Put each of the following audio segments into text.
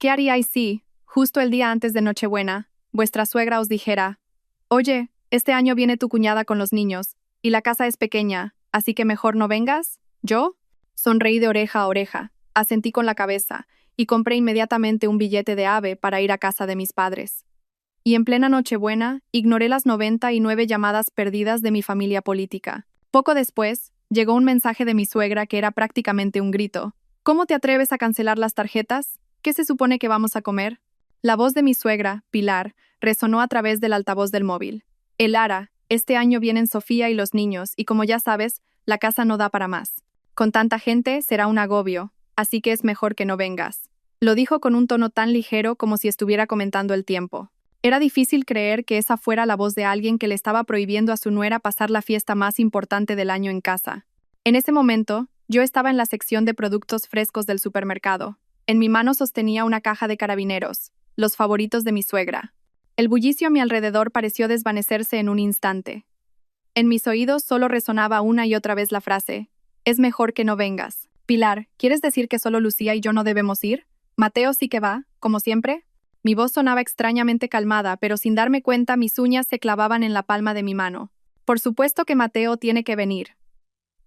¿Qué haríais si, justo el día antes de Nochebuena, vuestra suegra os dijera: «Oye, este año viene tu cuñada con los niños, y la casa es pequeña, así que mejor no vengas»? ¿Yo? Sonreí de oreja a oreja, asentí con la cabeza, y compré inmediatamente un billete de AVE para ir a casa de mis padres. Y en plena Nochebuena, ignoré las 99 llamadas perdidas de mi familia política. Poco después, llegó un mensaje de mi suegra que era prácticamente un grito. ¿Cómo te atreves a cancelar las tarjetas? ¿Qué se supone que vamos a comer? La voz de mi suegra, Pilar, resonó a través del altavoz del móvil. Lara, este año vienen Sofía y los niños, y como ya sabes, la casa no da para más. Con tanta gente será un agobio, así que es mejor que no vengas. Lo dijo con un tono tan ligero como si estuviera comentando el tiempo. Era difícil creer que esa fuera la voz de alguien que le estaba prohibiendo a su nuera pasar la fiesta más importante del año en casa. En ese momento, yo estaba en la sección de productos frescos del supermercado. En mi mano sostenía una caja de carabineros, los favoritos de mi suegra. El bullicio a mi alrededor pareció desvanecerse en un instante. En mis oídos solo resonaba una y otra vez la frase: «Es mejor que no vengas». Pilar, ¿quieres decir que solo Lucía y yo no debemos ir? ¿Mateo sí que va, como siempre? Mi voz sonaba extrañamente calmada, pero sin darme cuenta mis uñas se clavaban en la palma de mi mano. Por supuesto que Mateo tiene que venir.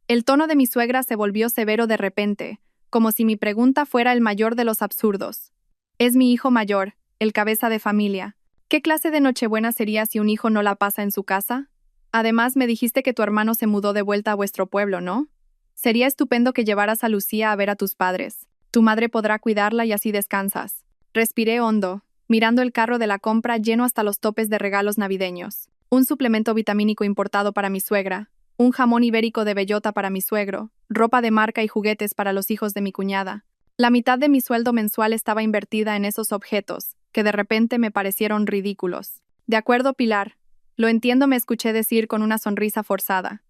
El tono de mi suegra se volvió severo de repente, como si mi pregunta fuera el mayor de los absurdos. Es mi hijo mayor, el cabeza de familia. ¿Qué clase de Nochebuena sería si un hijo no la pasa en su casa? Además, me dijiste que tu hermano se mudó de vuelta a vuestro pueblo, ¿no? Sería estupendo que llevaras a Lucía a ver a tus padres. Tu madre podrá cuidarla y así descansas. Respiré hondo, mirando el carro de la compra lleno hasta los topes de regalos navideños. Un suplemento vitamínico importado para mi suegra, un jamón ibérico de bellota para mi suegro, ropa de marca y juguetes para los hijos de mi cuñada. La mitad de mi sueldo mensual estaba invertida en esos objetos, que de repente me parecieron ridículos. «De acuerdo, Pilar. Lo entiendo», me escuché decir con una sonrisa forzada.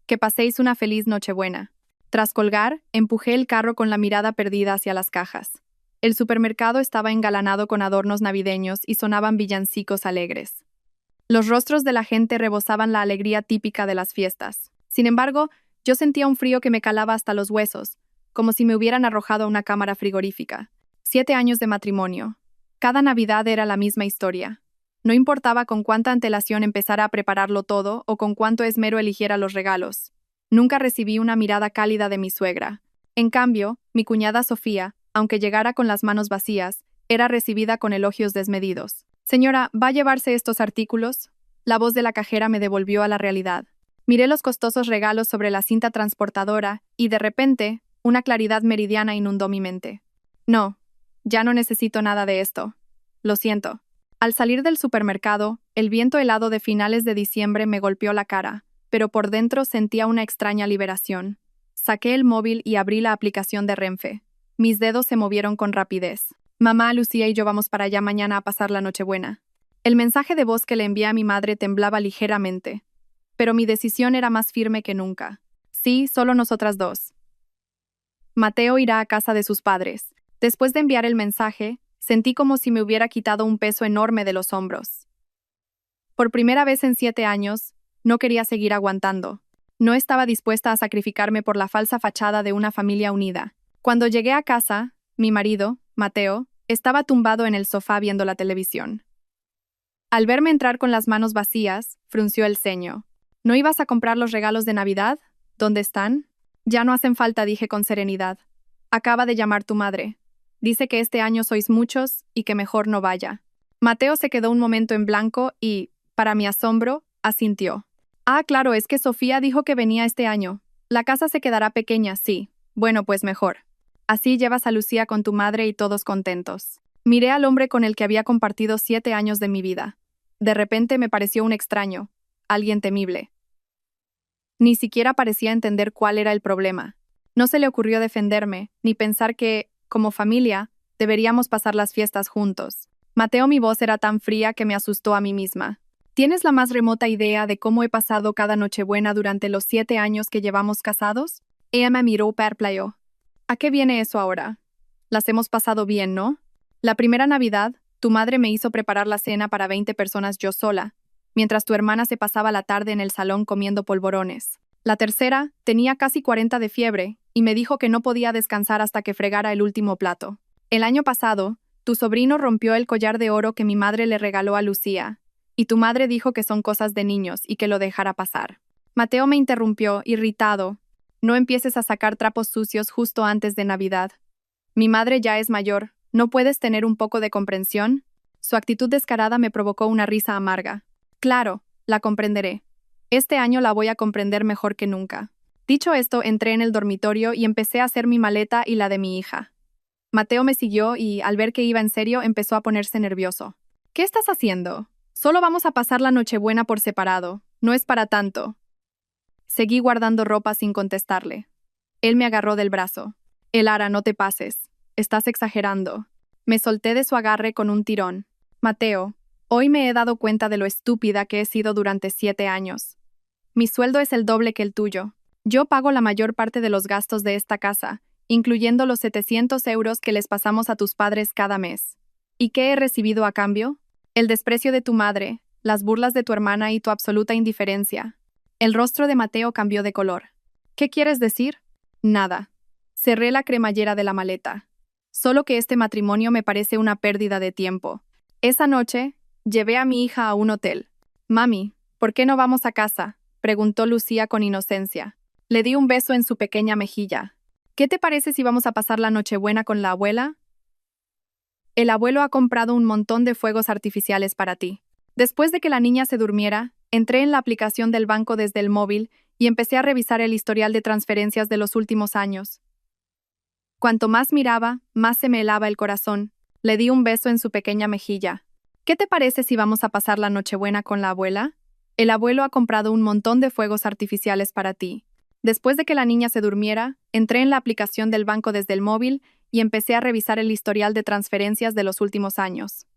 «Que paséis una feliz Nochebuena». Tras colgar, empujé el carro con la mirada perdida hacia las cajas. El supermercado estaba engalanado con adornos navideños y sonaban villancicos alegres. Los rostros de la gente rebosaban la alegría típica de las fiestas. Sin embargo, yo sentía un frío que me calaba hasta los huesos, como si me hubieran arrojado a una cámara frigorífica. 7 años de matrimonio. Cada Navidad era la misma historia. No importaba con cuánta antelación empezara a prepararlo todo o con cuánto esmero eligiera los regalos. Nunca recibí una mirada cálida de mi suegra. En cambio, mi cuñada Sofía, aunque llegara con las manos vacías, era recibida con elogios desmedidos. «Señora, ¿va a llevarse estos artículos?». La voz de la cajera me devolvió a la realidad. Miré los costosos regalos sobre la cinta transportadora y, de repente, una claridad meridiana inundó mi mente. «No, ya no necesito nada de esto. Lo siento». Al salir del supermercado, el viento helado de finales de diciembre me golpeó la cara, pero por dentro sentía una extraña liberación. Saqué el móvil y abrí la aplicación de Renfe. Mis dedos se movieron con rapidez. «Mamá, Lucía y yo vamos para allá mañana a pasar la Nochebuena». El mensaje de voz que le envié a mi madre temblaba ligeramente, pero mi decisión era más firme que nunca. Sí, solo nosotras dos. Mateo irá a casa de sus padres. Después de enviar el mensaje, sentí como si me hubiera quitado un peso enorme de los hombros. Por primera vez en 7 años, no quería seguir aguantando. No estaba dispuesta a sacrificarme por la falsa fachada de una familia unida. Cuando llegué a casa, mi marido, Mateo, estaba tumbado en el sofá viendo la televisión. Al verme entrar con las manos vacías, frunció el ceño. «¿No ibas a comprar los regalos de Navidad? ¿Dónde están?» «Ya no hacen falta», dije con serenidad. «Acaba de llamar tu madre. Dice que este año sois muchos y que mejor no vaya». Mateo se quedó un momento en blanco y, para mi asombro, asintió. «Ah, claro, es que Sofía dijo que venía este año. La casa se quedará pequeña, sí. Bueno, pues mejor. Así llevas a Lucía con tu madre y todos contentos». Miré al hombre con el que había compartido 7 años de mi vida. De repente me pareció un extraño, alguien temible. Ni siquiera parecía entender cuál era el problema. No se le ocurrió defenderme, ni pensar que, como familia, deberíamos pasar las fiestas juntos. Mateo, mi voz era tan fría que me asustó a mí misma. ¿Tienes la más remota idea de cómo he pasado cada Nochebuena durante los 7 años que llevamos casados? Ella me miró perplejo. ¿A qué viene eso ahora? Las hemos pasado bien, ¿no? La primera Navidad, tu madre me hizo preparar la cena para 20 personas yo sola, mientras tu hermana se pasaba la tarde en el salón comiendo polvorones. La tercera tenía casi 40 de fiebre y me dijo que no podía descansar hasta que fregara el último plato. El año pasado, Tu sobrino rompió el collar de oro que mi madre le regaló a Lucía, y tu madre dijo que son cosas de niños y que lo dejara pasar. Mateo me interrumpió, irritado. No empieces a sacar trapos sucios justo antes de Navidad. Mi madre ya es mayor, ¿no puedes tener un poco de comprensión? Su actitud descarada me provocó una risa amarga. Claro, la comprenderé. Este año la voy a comprender mejor que nunca. Dicho esto, entré en el dormitorio y empecé a hacer mi maleta y la de mi hija. Mateo me siguió y, al ver que iba en serio, empezó a ponerse nervioso. ¿Qué estás haciendo? Solo vamos a pasar la Nochebuena por separado. No es para tanto. Seguí guardando ropa sin contestarle. Él me agarró del brazo. Elara, no te pases. Estás exagerando. Me solté de su agarre con un tirón. Mateo, hoy me he dado cuenta de lo estúpida que he sido durante 7 años. Mi sueldo es el doble que el tuyo. Yo pago la mayor parte de los gastos de esta casa, incluyendo los 700 euros que les pasamos a tus padres cada mes. ¿Y qué he recibido a cambio? El desprecio de tu madre, las burlas de tu hermana y tu absoluta indiferencia. El rostro de Mateo cambió de color. ¿Qué quieres decir? Nada. Cerré la cremallera de la maleta. Solo que este matrimonio me parece una pérdida de tiempo. Esa noche, llevé a mi hija a un hotel. Mami, ¿por qué no vamos a casa?, preguntó Lucía con inocencia. Le di un beso en su pequeña mejilla. ¿Qué te parece si vamos a pasar la Nochebuena con la abuela? El abuelo ha comprado un montón de fuegos artificiales para ti. Después de que la niña se durmiera, entré en la aplicación del banco desde el móvil y empecé a revisar el historial de transferencias de los últimos años. Cuanto más miraba, más se me helaba el corazón. Le di un beso en su pequeña mejilla. ¿Qué te parece si vamos a pasar la Nochebuena con la abuela? El abuelo ha comprado un montón de fuegos artificiales para ti. Después de que la niña se durmiera, entré en la aplicación del banco desde el móvil y empecé a revisar el historial de transferencias de los últimos años.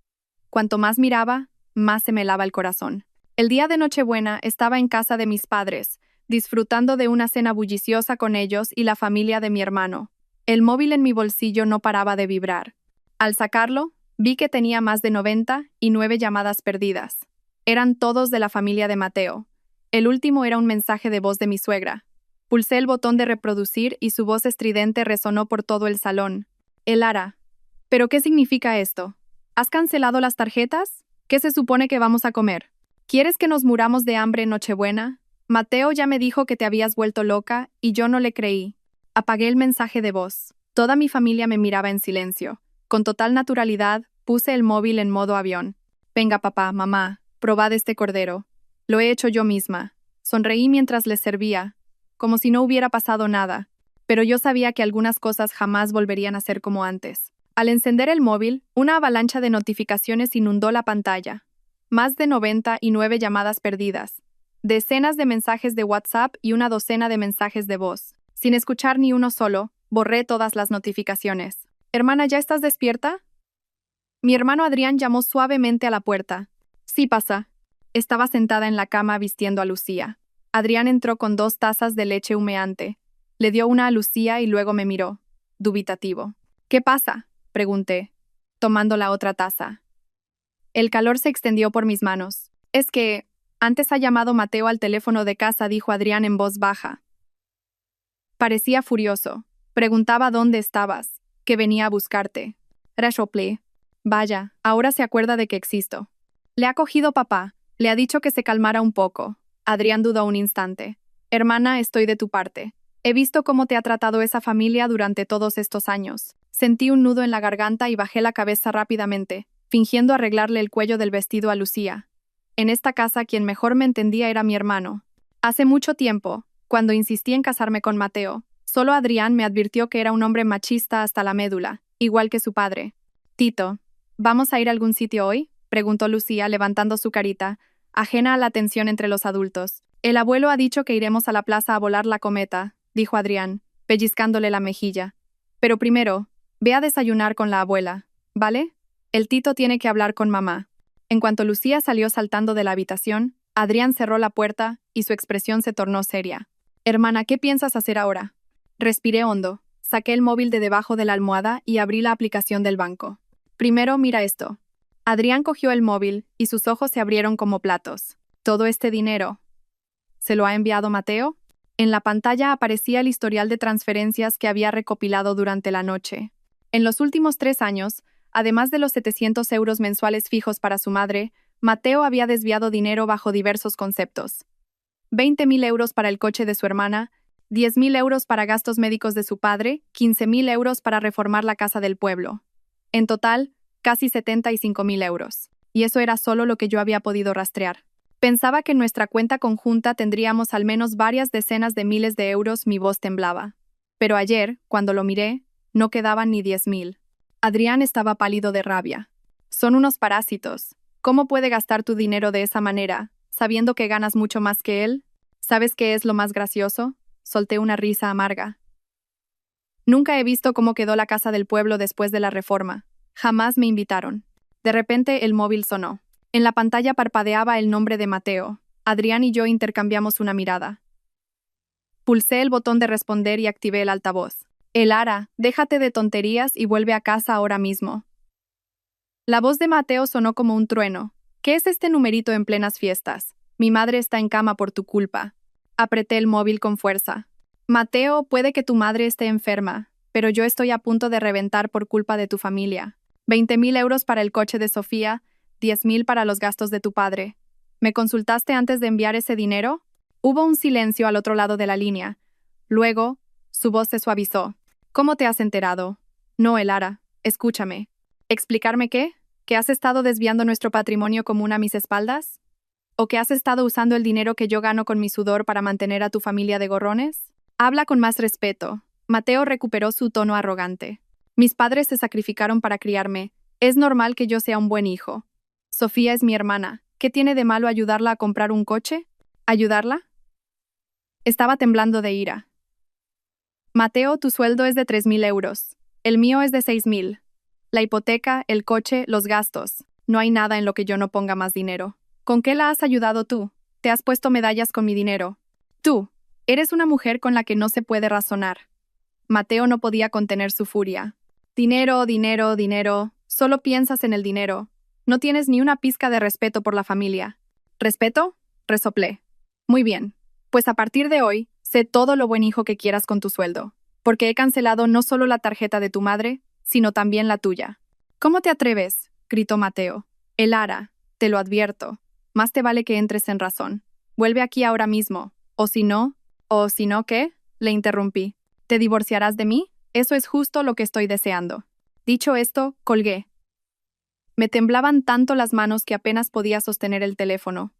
Cuanto más miraba, más se me helaba el corazón. El día de Nochebuena estaba en casa de mis padres, disfrutando de una cena bulliciosa con ellos y la familia de mi hermano. El móvil en mi bolsillo no paraba de vibrar. Al sacarlo, vi que tenía más de 99 llamadas perdidas. Eran todos de la familia de Mateo. El último era un mensaje de voz de mi suegra. Pulsé el botón de reproducir y su voz estridente resonó por todo el salón. Elara, ¿pero qué significa esto? ¿Has cancelado las tarjetas? ¿Qué se supone que vamos a comer? ¿Quieres que nos muramos de hambre en Nochebuena? Mateo ya me dijo que te habías vuelto loca y yo no le creí. Apagué el mensaje de voz. Toda mi familia me miraba en silencio. Con total naturalidad, puse el móvil en modo avión. Venga, papá, mamá, probad este cordero. Lo he hecho yo misma. Sonreí mientras les servía, como si no hubiera pasado nada, pero yo sabía que algunas cosas jamás volverían a ser como antes. Al encender el móvil, una avalancha de notificaciones inundó la pantalla. Más de 99 llamadas perdidas, decenas de mensajes de WhatsApp y una docena de mensajes de voz. Sin escuchar ni uno solo, borré todas las notificaciones. Hermana, ¿ya estás despierta? Mi hermano Adrián llamó suavemente a la puerta. Sí, pasa. Estaba sentada en la cama vistiendo a Lucía. Adrián entró con 2 tazas de leche humeante. Le dio una a Lucía y luego me miró, dubitativo. ¿Qué pasa?, pregunté, tomando la otra taza. El calor se extendió por mis manos. Es que, antes ha llamado Mateo al teléfono de casa, dijo Adrián en voz baja. Parecía furioso. Preguntaba dónde estabas, que venía a buscarte. Reshople. Vaya, ahora se acuerda de que existo. Le ha cogido papá. Le ha dicho que se calmara un poco. Adrián dudó un instante. Hermana, estoy de tu parte. He visto cómo te ha tratado esa familia durante todos estos años. Sentí un nudo en la garganta y bajé la cabeza rápidamente, fingiendo arreglarle el cuello del vestido a Lucía. En esta casa quien mejor me entendía era mi hermano. Hace mucho tiempo, cuando insistí en casarme con Mateo, solo Adrián me advirtió que era un hombre machista hasta la médula, igual que su padre. Tito, ¿vamos a ir a algún sitio hoy?, preguntó Lucía levantando su carita, ajena a la tensión entre los adultos. El abuelo ha dicho que iremos a la plaza a volar la cometa, dijo Adrián, pellizcándole la mejilla. Pero primero, ve a desayunar con la abuela, ¿vale? El Tito tiene que hablar con mamá. En cuanto Lucía salió saltando de la habitación, Adrián cerró la puerta y su expresión se tornó seria. Hermana, ¿qué piensas hacer ahora? Respiré hondo, saqué el móvil de debajo de la almohada y abrí la aplicación del banco. Primero, mira esto. Adrián cogió el móvil y sus ojos se abrieron como platos. Todo este dinero. ¿Se lo ha enviado Mateo? En la pantalla aparecía el historial de transferencias que había recopilado durante la noche. En los últimos 3 años, Además de los 700 euros mensuales fijos para su madre, Mateo había desviado dinero bajo diversos conceptos. 20.000 euros para el coche de su hermana, 10.000 euros para gastos médicos de su padre, 15.000 euros para reformar la casa del pueblo. En total, casi 75.000 euros. Y eso era solo lo que yo había podido rastrear. Pensaba que en nuestra cuenta conjunta tendríamos al menos varias decenas de miles de euros. Mi voz temblaba. Pero ayer, cuando lo miré, no quedaban ni 10.000. Adrián estaba pálido de rabia. Son unos parásitos. ¿Cómo puede gastar tu dinero de esa manera, sabiendo que ganas mucho más que él? ¿Sabes qué es lo más gracioso? Solté una risa amarga. Nunca he visto cómo quedó la casa del pueblo después de la reforma. Jamás me invitaron. De repente el móvil sonó. En la pantalla parpadeaba el nombre de Mateo. Adrián y yo intercambiamos una mirada. Pulsé el botón de responder y activé el altavoz. Elara, déjate de tonterías y vuelve a casa ahora mismo. La voz de Mateo sonó como un trueno. ¿Qué es este numerito en plenas fiestas? Mi madre está en cama por tu culpa. Apreté el móvil con fuerza. Mateo, puede que tu madre esté enferma, pero yo estoy a punto de reventar por culpa de tu familia. 20.000 euros para el coche de Sofía, 10.000 para los gastos de tu padre. ¿Me consultaste antes de enviar ese dinero? Hubo un silencio al otro lado de la línea. Luego, su voz se suavizó. ¿Cómo te has enterado? No, Elara, escúchame. ¿Explicarme qué? ¿Que has estado desviando nuestro patrimonio común a mis espaldas? ¿O que has estado usando el dinero que yo gano con mi sudor para mantener a tu familia de gorrones? Habla con más respeto. Mateo recuperó su tono arrogante. Mis padres se sacrificaron para criarme. Es normal que yo sea un buen hijo. Sofía es mi hermana. ¿Qué tiene de malo ayudarla a comprar un coche? ¿Ayudarla? Estaba temblando de ira. Mateo, tu sueldo es de 3.000 euros. El mío es de 6.000. La hipoteca, el coche, los gastos. No hay nada en lo que yo no ponga más dinero. ¿Con qué la has ayudado tú? Te has puesto medallas con mi dinero. Tú, eres una mujer con la que no se puede razonar. Mateo no podía contener su furia. Dinero, dinero, dinero. Solo piensas en el dinero. No tienes ni una pizca de respeto por la familia. ¿Respeto? Resoplé. Muy bien. Pues a partir de hoy, sé todo lo buen hijo que quieras con tu sueldo. Porque he cancelado no solo la tarjeta de tu madre, sino también la tuya. ¿Cómo te atreves? Gritó Mateo. Elara, te lo advierto. Más te vale que entres en razón. Vuelve aquí ahora mismo. ¿O si no, qué? Le interrumpí. ¿Te divorciarás de mí? Eso es justo lo que estoy deseando. Dicho esto, colgué. Me temblaban tanto las manos que apenas podía sostener el teléfono.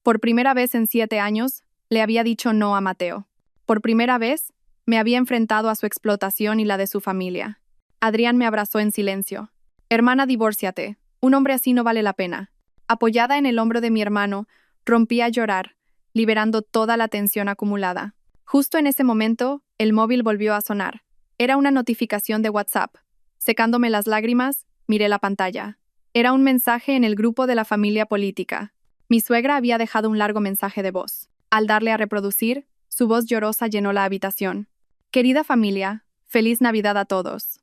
Por primera vez en 7 años, le había dicho no a Mateo. Por primera vez, me había enfrentado a su explotación y la de su familia. Adrián me abrazó en silencio. Hermana, divórciate. Un hombre así no vale la pena. Apoyada en el hombro de mi hermano, rompí a llorar, liberando toda la tensión acumulada. Justo en ese momento, el móvil volvió a sonar. Era una notificación de WhatsApp. Secándome las lágrimas, miré la pantalla. Era un mensaje en el grupo de la familia política. Mi suegra había dejado un largo mensaje de voz. Al darle a reproducir, su voz llorosa llenó la habitación. Querida familia, feliz Navidad a todos.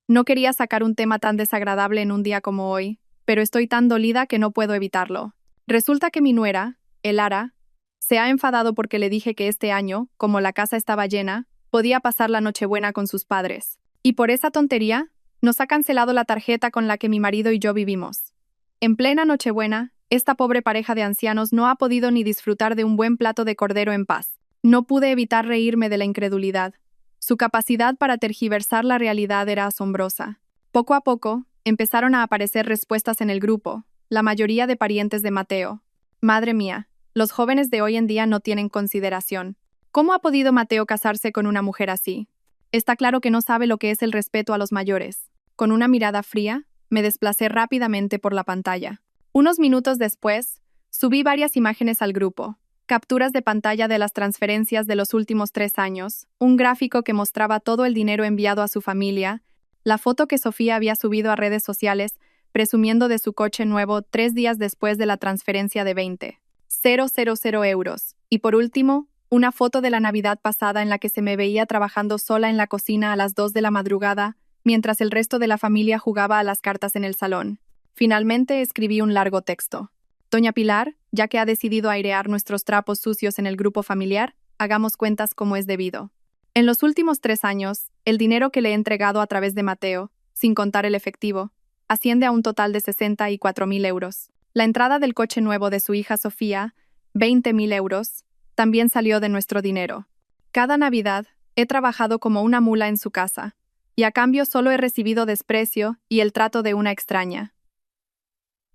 No quería sacar un tema tan desagradable en un día como hoy, pero estoy tan dolida que no puedo evitarlo. Resulta que mi nuera, Elara, se ha enfadado porque le dije que este año, como la casa estaba llena, podía pasar la Nochebuena con sus padres. Y por esa tontería, nos ha cancelado la tarjeta con la que mi marido y yo vivimos. En plena Nochebuena, esta pobre pareja de ancianos no ha podido ni disfrutar de un buen plato de cordero en paz. No pude evitar reírme de la incredulidad. Su capacidad para tergiversar la realidad era asombrosa. Poco a poco, empezaron a aparecer respuestas en el grupo, la mayoría de parientes de Mateo. Madre mía, los jóvenes de hoy en día no tienen consideración. ¿Cómo ha podido Mateo casarse con una mujer así? Está claro que no sabe lo que es el respeto a los mayores. Con una mirada fría, me desplacé rápidamente por la pantalla. Unos minutos después, subí varias imágenes al grupo. Capturas de pantalla de las transferencias de los últimos 3 años, un gráfico que mostraba todo el dinero enviado a su familia, la foto que Sofía había subido a redes sociales, presumiendo de su coche nuevo 3 días después de la transferencia de 20.000 euros. Y por último, una foto de la Navidad pasada en la que se me veía trabajando sola en la cocina a las 2 de la madrugada, mientras el resto de la familia jugaba a las cartas en el salón. Finalmente escribí un largo texto. Doña Pilar, ya que ha decidido airear nuestros trapos sucios en el grupo familiar, hagamos cuentas como es debido. En los últimos 3 años, el dinero que le he entregado a través de Mateo, sin contar el efectivo. Asciende a un total de 64.000 euros. La entrada del coche nuevo de su hija Sofía, 20.000 euros, también salió de nuestro dinero. Cada Navidad he trabajado como una mula en su casa, y a cambio solo he recibido desprecio y el trato de una extraña.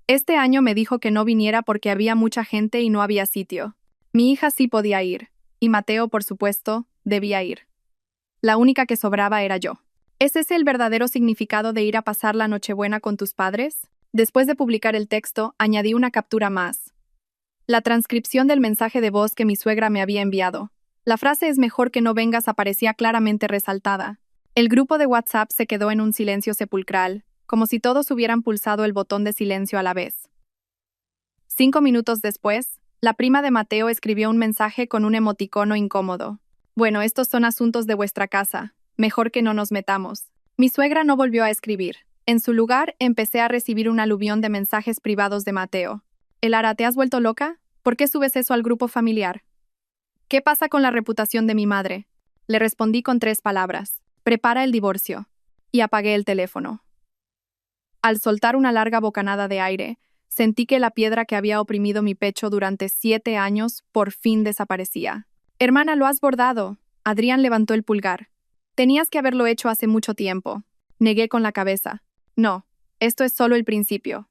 Este año me dijo que no viniera porque había mucha gente y no había sitio. Mi hija sí podía ir, y Mateo, por supuesto, debía ir. La única que sobraba era yo. ¿Es ese el verdadero significado de ir a pasar la Nochebuena con tus padres? Después de publicar el texto, añadí una captura más. La transcripción del mensaje de voz que mi suegra me había enviado. La frase "es mejor que no vengas" aparecía claramente resaltada. El grupo de WhatsApp se quedó en un silencio sepulcral, como si todos hubieran pulsado el botón de silencio a la vez. 5 minutos después, la prima de Mateo escribió un mensaje con un emoticono incómodo. Bueno, estos son asuntos de vuestra casa. Mejor que no nos metamos. Mi suegra no volvió a escribir. En su lugar, empecé a recibir un aluvión de mensajes privados de Mateo. Elara, ¿te has vuelto loca? ¿Por qué subes eso al grupo familiar? ¿Qué pasa con la reputación de mi madre? Le respondí con 3 palabras. Prepara el divorcio. Y apagué el teléfono. Al soltar una larga bocanada de aire, sentí que la piedra que había oprimido mi pecho durante 7 años por fin desaparecía. Hermana, lo has bordado. Adrián levantó el pulgar. Tenías que haberlo hecho hace mucho tiempo. Negué con la cabeza. No, esto es solo el principio.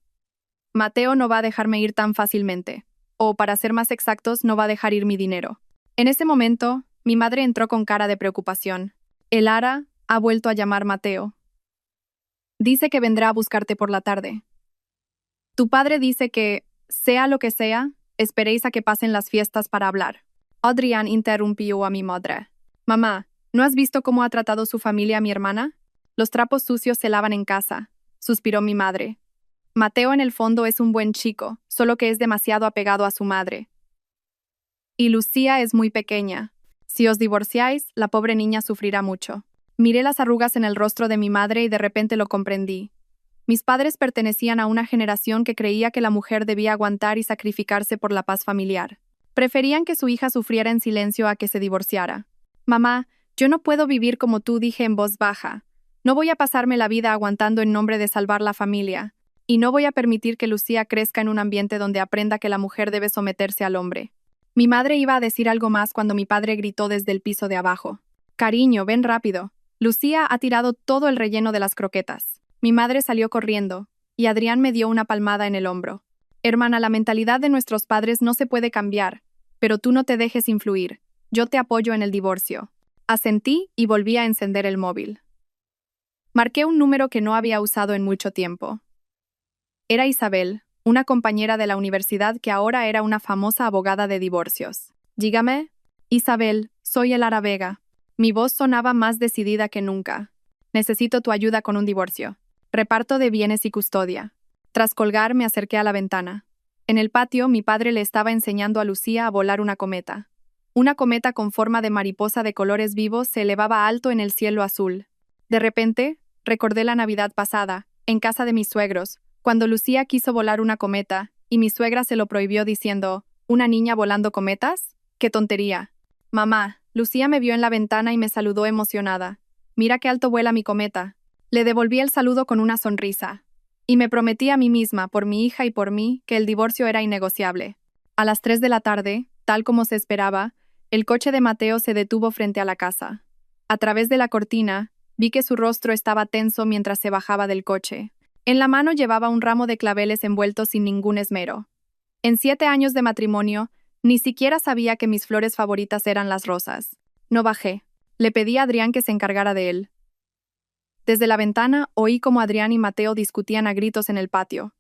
Mateo no va a dejarme ir tan fácilmente. O, para ser más exactos, no va a dejar ir mi dinero. En ese momento, mi madre entró con cara de preocupación. Elara ha vuelto a llamar Mateo. Dice que vendrá a buscarte por la tarde. Tu padre dice que, sea lo que sea, esperéis a que pasen las fiestas para hablar. Adrián interrumpió a mi madre. Mamá, ¿no has visto cómo ha tratado su familia a mi hermana? Los trapos sucios se lavan en casa, suspiró mi madre. Mateo en el fondo es un buen chico, solo que es demasiado apegado a su madre. Y Lucía es muy pequeña. Si os divorciáis, la pobre niña sufrirá mucho. Miré las arrugas en el rostro de mi madre y de repente lo comprendí. Mis padres pertenecían a una generación que creía que la mujer debía aguantar y sacrificarse por la paz familiar. Preferían que su hija sufriera en silencio a que se divorciara. Mamá, yo no puedo vivir como tú, dije en voz baja. No voy a pasarme la vida aguantando en nombre de salvar la familia. Y no voy a permitir que Lucía crezca en un ambiente donde aprenda que la mujer debe someterse al hombre. Mi madre iba a decir algo más cuando mi padre gritó desde el piso de abajo. Cariño, ven rápido. Lucía ha tirado todo el relleno de las croquetas. Mi madre salió corriendo, y Adrián me dio una palmada en el hombro. Hermana, la mentalidad de nuestros padres no se puede cambiar, pero tú no te dejes influir. Yo te apoyo en el divorcio. Asentí y volví a encender el móvil. Marqué un número que no había usado en mucho tiempo. Era Isabel, una compañera de la universidad que ahora era una famosa abogada de divorcios. Dígame. Isabel, soy Elara Vega. Mi voz sonaba más decidida que nunca. Necesito tu ayuda con un divorcio. Reparto de bienes y custodia. Tras colgar, me acerqué a la ventana. En el patio, mi padre le estaba enseñando a Lucía a volar una cometa. Una cometa con forma de mariposa de colores vivos se elevaba alto en el cielo azul. De repente, recordé la Navidad pasada, en casa de mis suegros, cuando Lucía quiso volar una cometa, y mi suegra se lo prohibió diciendo, ¿una niña volando cometas? ¡Qué tontería! Mamá, Lucía me vio en la ventana y me saludó emocionada. Mira qué alto vuela mi cometa. Le devolví el saludo con una sonrisa. Y me prometí a mí misma, por mi hija y por mí, que el divorcio era innegociable. A las 3 de la tarde, tal como se esperaba, el coche de Mateo se detuvo frente a la casa. A través de la cortina, vi que su rostro estaba tenso mientras se bajaba del coche. En la mano llevaba un ramo de claveles envueltos sin ningún esmero. En 7 años de matrimonio, ni siquiera sabía que mis flores favoritas eran las rosas. No bajé. Le pedí a Adrián que se encargara de él. Desde la ventana oí cómo Adrián y Mateo discutían a gritos en el patio.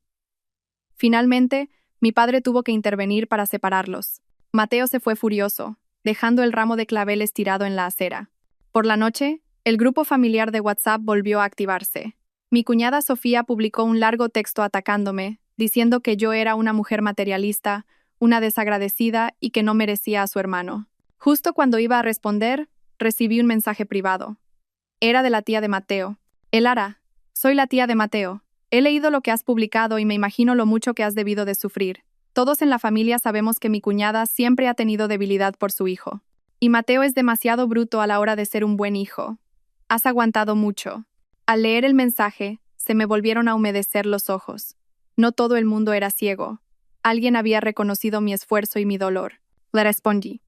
Finalmente, mi padre tuvo que intervenir para separarlos. Mateo se fue furioso, dejando el ramo de claveles tirado en la acera. Por la noche, el grupo familiar de WhatsApp volvió a activarse. Mi cuñada Sofía publicó un largo texto atacándome, diciendo que yo era una mujer materialista, una desagradecida y que no merecía a su hermano. Justo cuando iba a responder, recibí un mensaje privado. Era de la tía de Mateo. Elara, soy la tía de Mateo. He leído lo que has publicado y me imagino lo mucho que has debido de sufrir. Todos en la familia sabemos que mi cuñada siempre ha tenido debilidad por su hijo. Y Mateo es demasiado bruto a la hora de ser un buen hijo. Has aguantado mucho. Al leer el mensaje, se me volvieron a humedecer los ojos. No todo el mundo era ciego. Alguien había reconocido mi esfuerzo y mi dolor. Le respondí.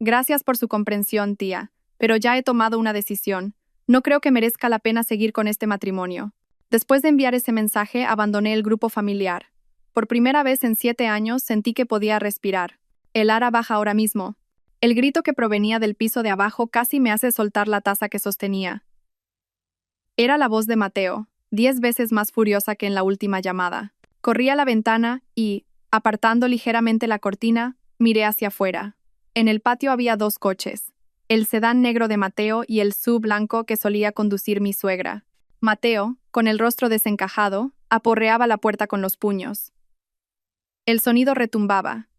Gracias por su comprensión, tía, pero ya he tomado una decisión. No creo que merezca la pena seguir con este matrimonio. Después de enviar ese mensaje, abandoné el grupo familiar. Por primera vez en 7 años sentí que podía respirar. El ara baja ahora mismo. El grito que provenía del piso de abajo casi me hace soltar la taza que sostenía. Era la voz de Mateo, 10 veces más furiosa que en la última llamada. Corrí a la ventana y, apartando ligeramente la cortina, miré hacia afuera. En el patio había 2 coches. El sedán negro de Mateo y el SUV blanco que solía conducir mi suegra. Mateo, con el rostro desencajado, aporreaba la puerta con los puños. El sonido retumbaba.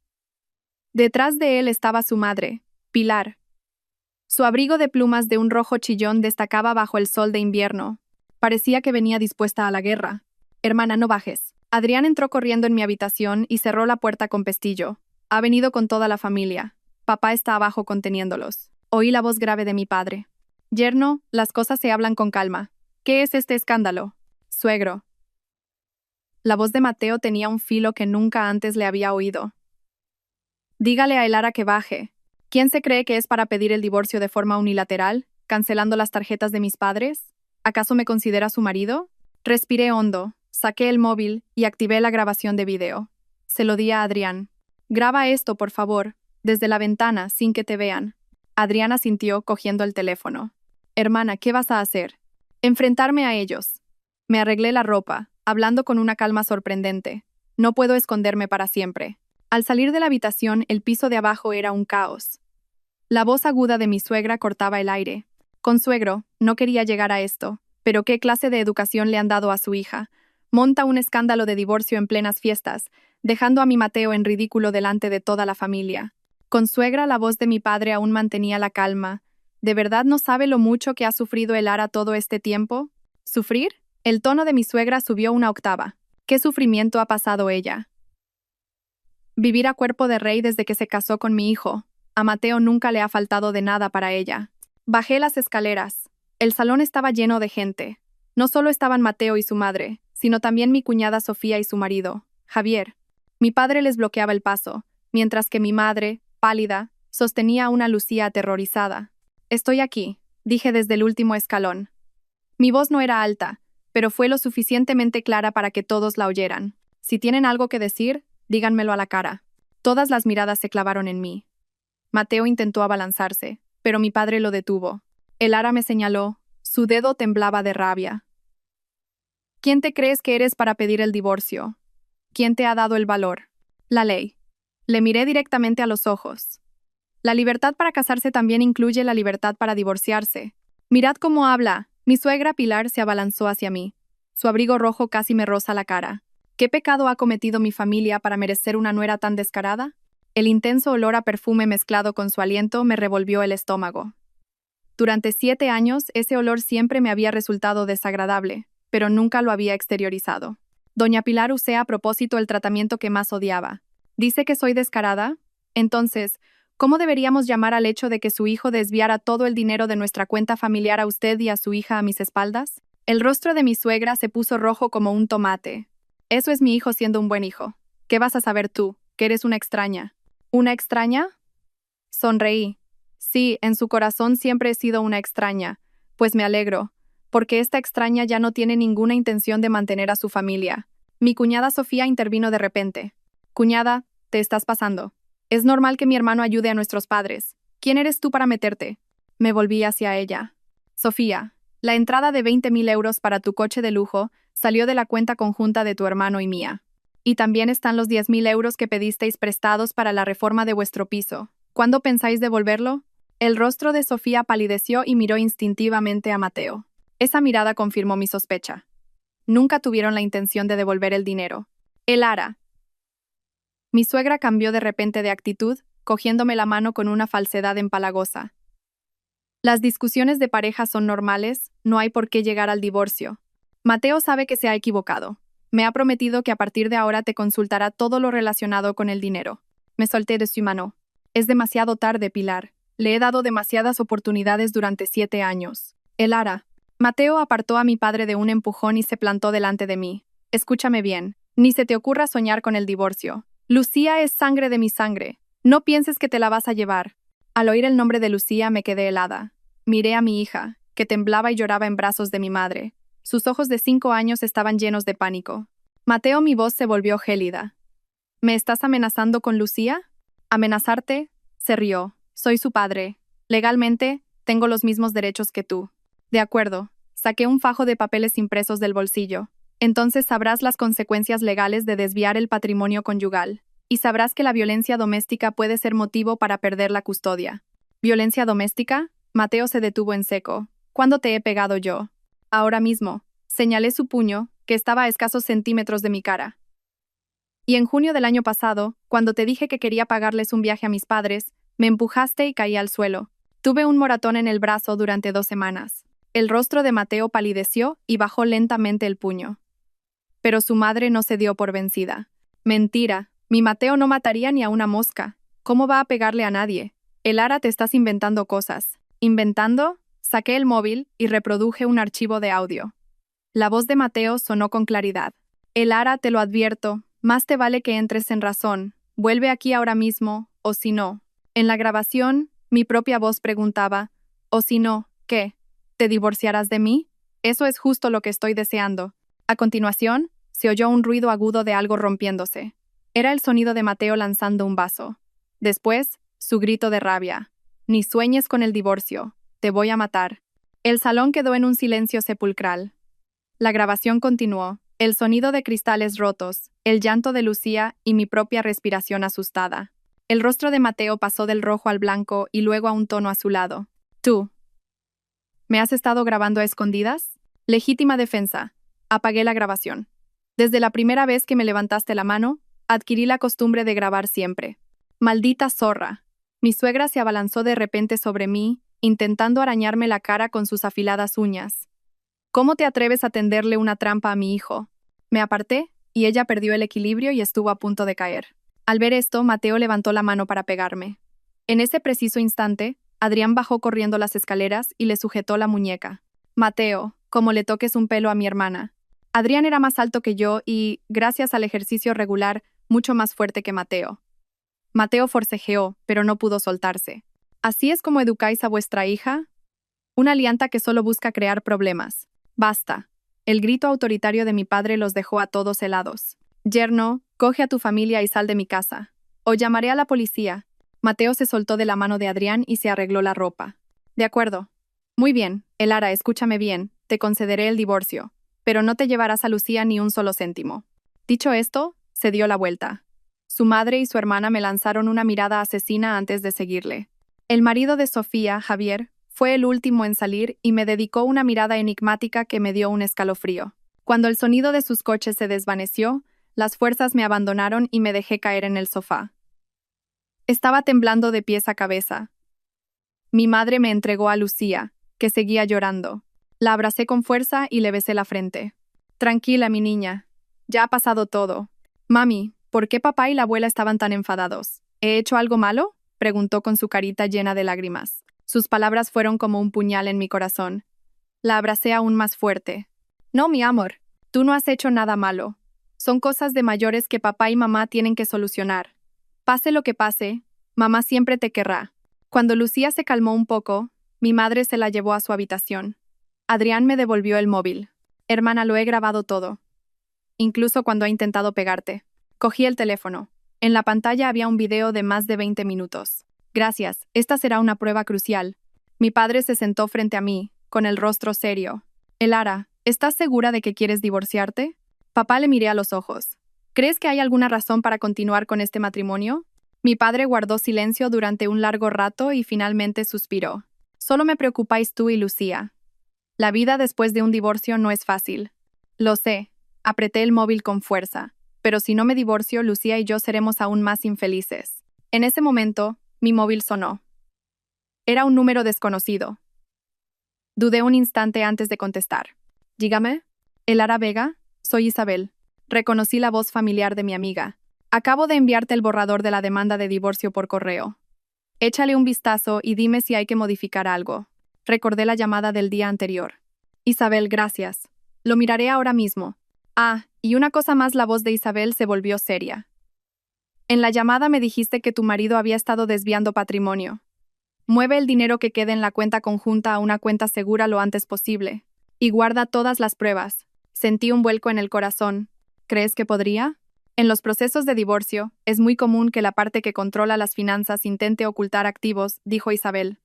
Detrás de él estaba su madre, Pilar. Su abrigo de plumas de un rojo chillón destacaba bajo el sol de invierno. Parecía que venía dispuesta a la guerra. Hermana, no bajes. Adrián entró corriendo en mi habitación y cerró la puerta con pestillo. Ha venido con toda la familia. Papá está abajo conteniéndolos. Oí la voz grave de mi padre. Yerno, las cosas se hablan con calma. ¿Qué es este escándalo? Suegro. La voz de Mateo tenía un filo que nunca antes le había oído. Dígale a Elara que baje. ¿Quién se cree que es para pedir el divorcio de forma unilateral, cancelando las tarjetas de mis padres? ¿Acaso me considera su marido? Respiré hondo, saqué el móvil y activé la grabación de video. Se lo di a Adrián. Graba esto, por favor, desde la ventana, sin que te vean. Adrián asintió, cogiendo el teléfono. Hermana, ¿qué vas a hacer? Enfrentarme a ellos. Me arreglé la ropa, hablando con una calma sorprendente. No puedo esconderme para siempre. Al salir de la habitación, el piso de abajo era un caos. La voz aguda de mi suegra cortaba el aire. Consuegro, no quería llegar a esto, pero ¿qué clase de educación le han dado a su hija? Monta un escándalo de divorcio en plenas fiestas, dejando a mi Mateo en ridículo delante de toda la familia. Consuegra, la voz de mi padre aún mantenía la calma. ¿De verdad no sabe lo mucho que ha sufrido el ara todo este tiempo? ¿Sufrir? El tono de mi suegra subió una octava. ¿Qué sufrimiento ha pasado ella? Vivir a cuerpo de rey desde que se casó con mi hijo. A Mateo nunca le ha faltado de nada para ella. Bajé las escaleras. El salón estaba lleno de gente. No solo estaban Mateo y su madre, sino también mi cuñada Sofía y su marido, Javier. Mi padre les bloqueaba el paso, mientras que mi madre, pálida, sostenía a una Lucía aterrorizada. Estoy aquí, dije desde el último escalón. Mi voz no era alta, pero fue lo suficientemente clara para que todos la oyeran. Si tienen algo que decir, díganmelo a la cara. Todas las miradas se clavaron en mí. Mateo intentó abalanzarse, pero mi padre lo detuvo. El ara me señaló. Su dedo temblaba de rabia. ¿Quién te crees que eres para pedir el divorcio? ¿Quién te ha dado el valor? La ley. Le miré directamente a los ojos. La libertad para casarse también incluye la libertad para divorciarse. Mirad cómo habla. Mi suegra Pilar se abalanzó hacia mí. Su abrigo rojo casi me roza la cara. ¿Qué pecado ha cometido mi familia para merecer una nuera tan descarada? El intenso olor a perfume mezclado con su aliento me revolvió el estómago. Durante 7 años, ese olor siempre me había resultado desagradable, pero nunca lo había exteriorizado. Doña Pilar usé a propósito el tratamiento que más odiaba. ¿Dice que soy descarada? Entonces, ¿cómo deberíamos llamar al hecho de que su hijo desviara todo el dinero de nuestra cuenta familiar a usted y a su hija a mis espaldas? El rostro de mi suegra se puso rojo como un tomate. Eso es mi hijo siendo un buen hijo. ¿Qué vas a saber tú, que eres una extraña? ¿Una extraña? Sonreí. Sí, en su corazón siempre he sido una extraña. Pues me alegro, porque esta extraña ya no tiene ninguna intención de mantener a su familia. Mi cuñada Sofía intervino de repente. Cuñada, te estás pasando. Es normal que mi hermano ayude a nuestros padres. ¿Quién eres tú para meterte? Me volví hacia ella. Sofía, la entrada de 20.000 euros para tu coche de lujo salió de la cuenta conjunta de tu hermano y mía. Y también están los 10.000 euros que pedisteis prestados para la reforma de vuestro piso. ¿Cuándo pensáis devolverlo? El rostro de Sofía palideció y miró instintivamente a Mateo. Esa mirada confirmó mi sospecha. Nunca tuvieron la intención de devolver el dinero. El ara. Mi suegra cambió de repente de actitud, cogiéndome la mano con una falsedad empalagosa. Las discusiones de pareja son normales, no hay por qué llegar al divorcio. Mateo sabe que se ha equivocado. Me ha prometido que a partir de ahora te consultará todo lo relacionado con el dinero. Me solté de su mano. Es demasiado tarde, Pilar. Le he dado demasiadas oportunidades durante 7 años. El ara. Mateo apartó a mi padre de un empujón y se plantó delante de mí. Escúchame bien. Ni se te ocurra soñar con el divorcio. Lucía es sangre de mi sangre. No pienses que te la vas a llevar. Al oír el nombre de Lucía me quedé helada. Miré a mi hija, que temblaba y lloraba en brazos de mi madre. Sus ojos de 5 años estaban llenos de pánico. Mateo, mi voz se volvió gélida. ¿Me estás amenazando con Lucía? ¿Amenazarte? Se rió. Soy su padre. Legalmente, tengo los mismos derechos que tú. De acuerdo. Saqué un fajo de papeles impresos del bolsillo. Entonces sabrás las consecuencias legales de desviar el patrimonio conyugal. Y sabrás que la violencia doméstica puede ser motivo para perder la custodia. ¿Violencia doméstica? Mateo se detuvo en seco. ¿Cuándo te he pegado yo? Ahora mismo. Señalé su puño, que estaba a escasos centímetros de mi cara. Y en junio del año pasado, cuando te dije que quería pagarles un viaje a mis padres, me empujaste y caí al suelo. Tuve un moratón en el brazo durante 2 semanas. El rostro de Mateo palideció y bajó lentamente el puño. Pero su madre no se dio por vencida. Mentira, mi Mateo no mataría ni a una mosca. ¿Cómo va a pegarle a nadie? Elara, te estás inventando cosas. ¿Inventando? Saqué el móvil y reproduje un archivo de audio. La voz de Mateo sonó con claridad. Elara, te lo advierto, más te vale que entres en razón. Vuelve aquí ahora mismo, o si no. En la grabación, mi propia voz preguntaba, o si no, ¿qué? ¿Te divorciarás de mí? Eso es justo lo que estoy deseando. A continuación, se oyó un ruido agudo de algo rompiéndose. Era el sonido de Mateo lanzando un vaso. Después, su grito de rabia. Ni sueñes con el divorcio. Te voy a matar. El salón quedó en un silencio sepulcral. La grabación continuó. El sonido de cristales rotos, el llanto de Lucía y mi propia respiración asustada. El rostro de Mateo pasó del rojo al blanco y luego a un tono azulado. Tú. ¿Me has estado grabando a escondidas? Legítima defensa. Apagué la grabación. Desde la primera vez que me levantaste la mano, adquirí la costumbre de grabar siempre. Maldita zorra. Mi suegra se abalanzó de repente sobre mí, intentando arañarme la cara con sus afiladas uñas. ¿Cómo te atreves a tenderle una trampa a mi hijo? Me aparté, y ella perdió el equilibrio y estuvo a punto de caer. Al ver esto, Mateo levantó la mano para pegarme. En ese preciso instante, Adrián bajó corriendo las escaleras y le sujetó la muñeca. Mateo, como le toques un pelo a mi hermana. Adrián era más alto que yo y, gracias al ejercicio regular, mucho más fuerte que Mateo. Mateo forcejeó, pero no pudo soltarse. ¿Así es como educáis a vuestra hija? Una alianta que solo busca crear problemas. Basta. El grito autoritario de mi padre los dejó a todos helados. Yerno, coge a tu familia y sal de mi casa. O llamaré a la policía. Mateo se soltó de la mano de Adrián y se arregló la ropa. De acuerdo. Muy bien, Elara, escúchame bien. Te concederé el divorcio. Pero no te llevarás a Lucía ni un solo céntimo. Dicho esto, se dio la vuelta. Su madre y su hermana me lanzaron una mirada asesina antes de seguirle. El marido de Sofía, Javier, fue el último en salir y me dedicó una mirada enigmática que me dio un escalofrío. Cuando el sonido de sus coches se desvaneció, las fuerzas me abandonaron y me dejé caer en el sofá. Estaba temblando de pies a cabeza. Mi madre me entregó a Lucía, que seguía llorando. La abracé con fuerza y le besé la frente. Tranquila, mi niña. Ya ha pasado todo. Mami, ¿por qué papá y la abuela estaban tan enfadados? ¿He hecho algo malo? Preguntó con su carita llena de lágrimas. Sus palabras fueron como un puñal en mi corazón. La abracé aún más fuerte. No, mi amor, tú no has hecho nada malo. Son cosas de mayores que papá y mamá tienen que solucionar. Pase lo que pase, mamá siempre te querrá. Cuando Lucía se calmó un poco, mi madre se la llevó a su habitación. Adrián me devolvió el móvil. Hermana, lo he grabado todo. Incluso cuando ha intentado pegarte. Cogí el teléfono. En la pantalla había un video de más de 20 minutos. Gracias, esta será una prueba crucial. Mi padre se sentó frente a mí, con el rostro serio. Elara, ¿estás segura de que quieres divorciarte? Papá le miré a los ojos. ¿Crees que hay alguna razón para continuar con este matrimonio? Mi padre guardó silencio durante un largo rato y finalmente suspiró. Solo me preocupáis tú y Lucía. La vida después de un divorcio no es fácil. Lo sé. Apreté el móvil con fuerza. Pero si no me divorcio, Lucía y yo seremos aún más infelices. En ese momento, mi móvil sonó. Era un número desconocido. Dudé un instante antes de contestar. Dígame. Elara Vega, soy Isabel. Reconocí la voz familiar de mi amiga. Acabo de enviarte el borrador de la demanda de divorcio por correo. Échale un vistazo y dime si hay que modificar algo. Recordé la llamada del día anterior. Isabel, gracias. Lo miraré ahora mismo. Ah, y una cosa más, la voz de Isabel se volvió seria. En la llamada me dijiste que tu marido había estado desviando patrimonio. Mueve el dinero que quede en la cuenta conjunta a una cuenta segura lo antes posible. Y guarda todas las pruebas. Sentí un vuelco en el corazón. ¿Crees que podría? En los procesos de divorcio, es muy común que la parte que controla las finanzas intente ocultar activos, dijo Isabel.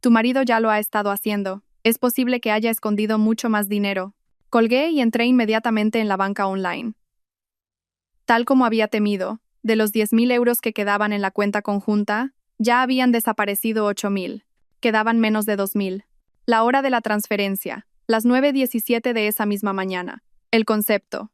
Tu marido ya lo ha estado haciendo. Es posible que haya escondido mucho más dinero. Colgué y entré inmediatamente en la banca online. Tal como había temido, de los 10.000 euros que quedaban en la cuenta conjunta, ya habían desaparecido 8.000. Quedaban menos de 2.000. La hora de la transferencia, las 9:17 de esa misma mañana. El concepto.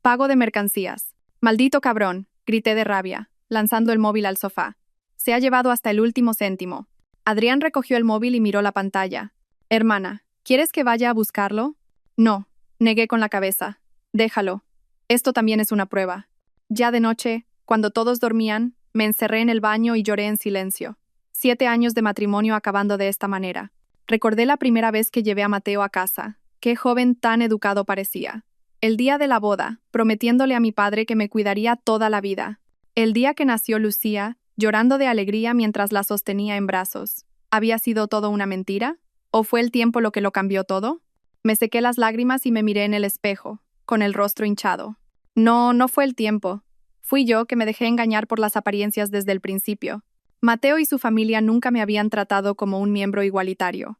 Pago de mercancías. Maldito cabrón, grité de rabia, lanzando el móvil al sofá. Se ha llevado hasta el último céntimo. Adrián recogió el móvil y miró la pantalla. Hermana, ¿quieres que vaya a buscarlo? No, negué con la cabeza. Déjalo. Esto también es una prueba. Ya de noche, cuando todos dormían, me encerré en el baño y lloré en silencio. 7 años de matrimonio acabando de esta manera. Recordé la primera vez que llevé a Mateo a casa. Qué joven tan educado parecía. El día de la boda, prometiéndole a mi padre que me cuidaría toda la vida. El día que nació Lucía, llorando de alegría mientras la sostenía en brazos. ¿Había sido todo una mentira? ¿O fue el tiempo lo que lo cambió todo? Me sequé las lágrimas y me miré en el espejo, con el rostro hinchado. No, no fue el tiempo. Fui yo que me dejé engañar por las apariencias desde el principio. Mateo y su familia nunca me habían tratado como un miembro igualitario.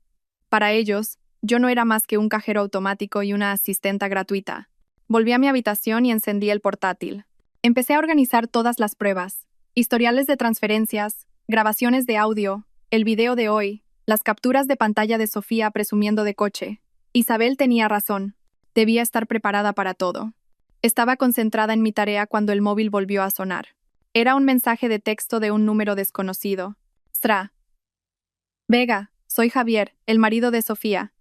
Para ellos, yo no era más que un cajero automático y una asistenta gratuita. Volví a mi habitación y encendí el portátil. Empecé a organizar todas las pruebas, historiales de transferencias, grabaciones de audio, el video de hoy, las capturas de pantalla de Sofía presumiendo de coche. Isabel tenía razón. Debía estar preparada para todo. Estaba concentrada en mi tarea cuando el móvil volvió a sonar. Era un mensaje de texto de un número desconocido. Sra. Vega, soy Javier, el marido de Sofía.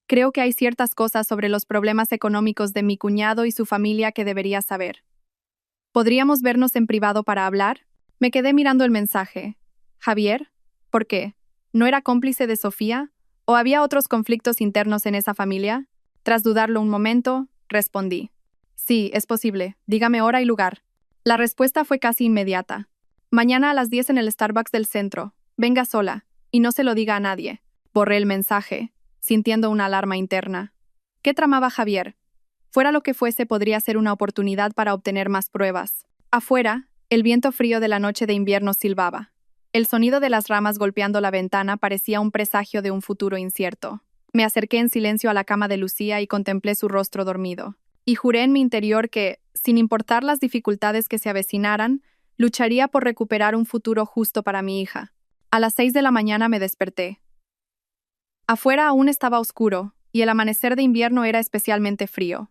Creo que hay ciertas cosas sobre los problemas económicos de mi cuñado y su familia que deberías saber. ¿Podríamos vernos en privado para hablar? Me quedé mirando el mensaje. ¿Javier? ¿Por qué? ¿No era cómplice de Sofía? ¿O había otros conflictos internos en esa familia? Tras dudarlo un momento, respondí. Sí, es posible. Dígame hora y lugar. La respuesta fue casi inmediata. Mañana a las 10 en el Starbucks del centro. Venga sola. Y no se lo diga a nadie. Borré el mensaje, sintiendo una alarma interna. ¿Qué tramaba Javier? Fuera lo que fuese, podría ser una oportunidad para obtener más pruebas. Afuera, el viento frío de la noche de invierno silbaba. El sonido de las ramas golpeando la ventana parecía un presagio de un futuro incierto. Me acerqué en silencio a la cama de Lucía y contemplé su rostro dormido. Y juré en mi interior que, sin importar las dificultades que se avecinaran, lucharía por recuperar un futuro justo para mi hija. A las 6 de la mañana me desperté. Afuera aún estaba oscuro, y el amanecer de invierno era especialmente frío.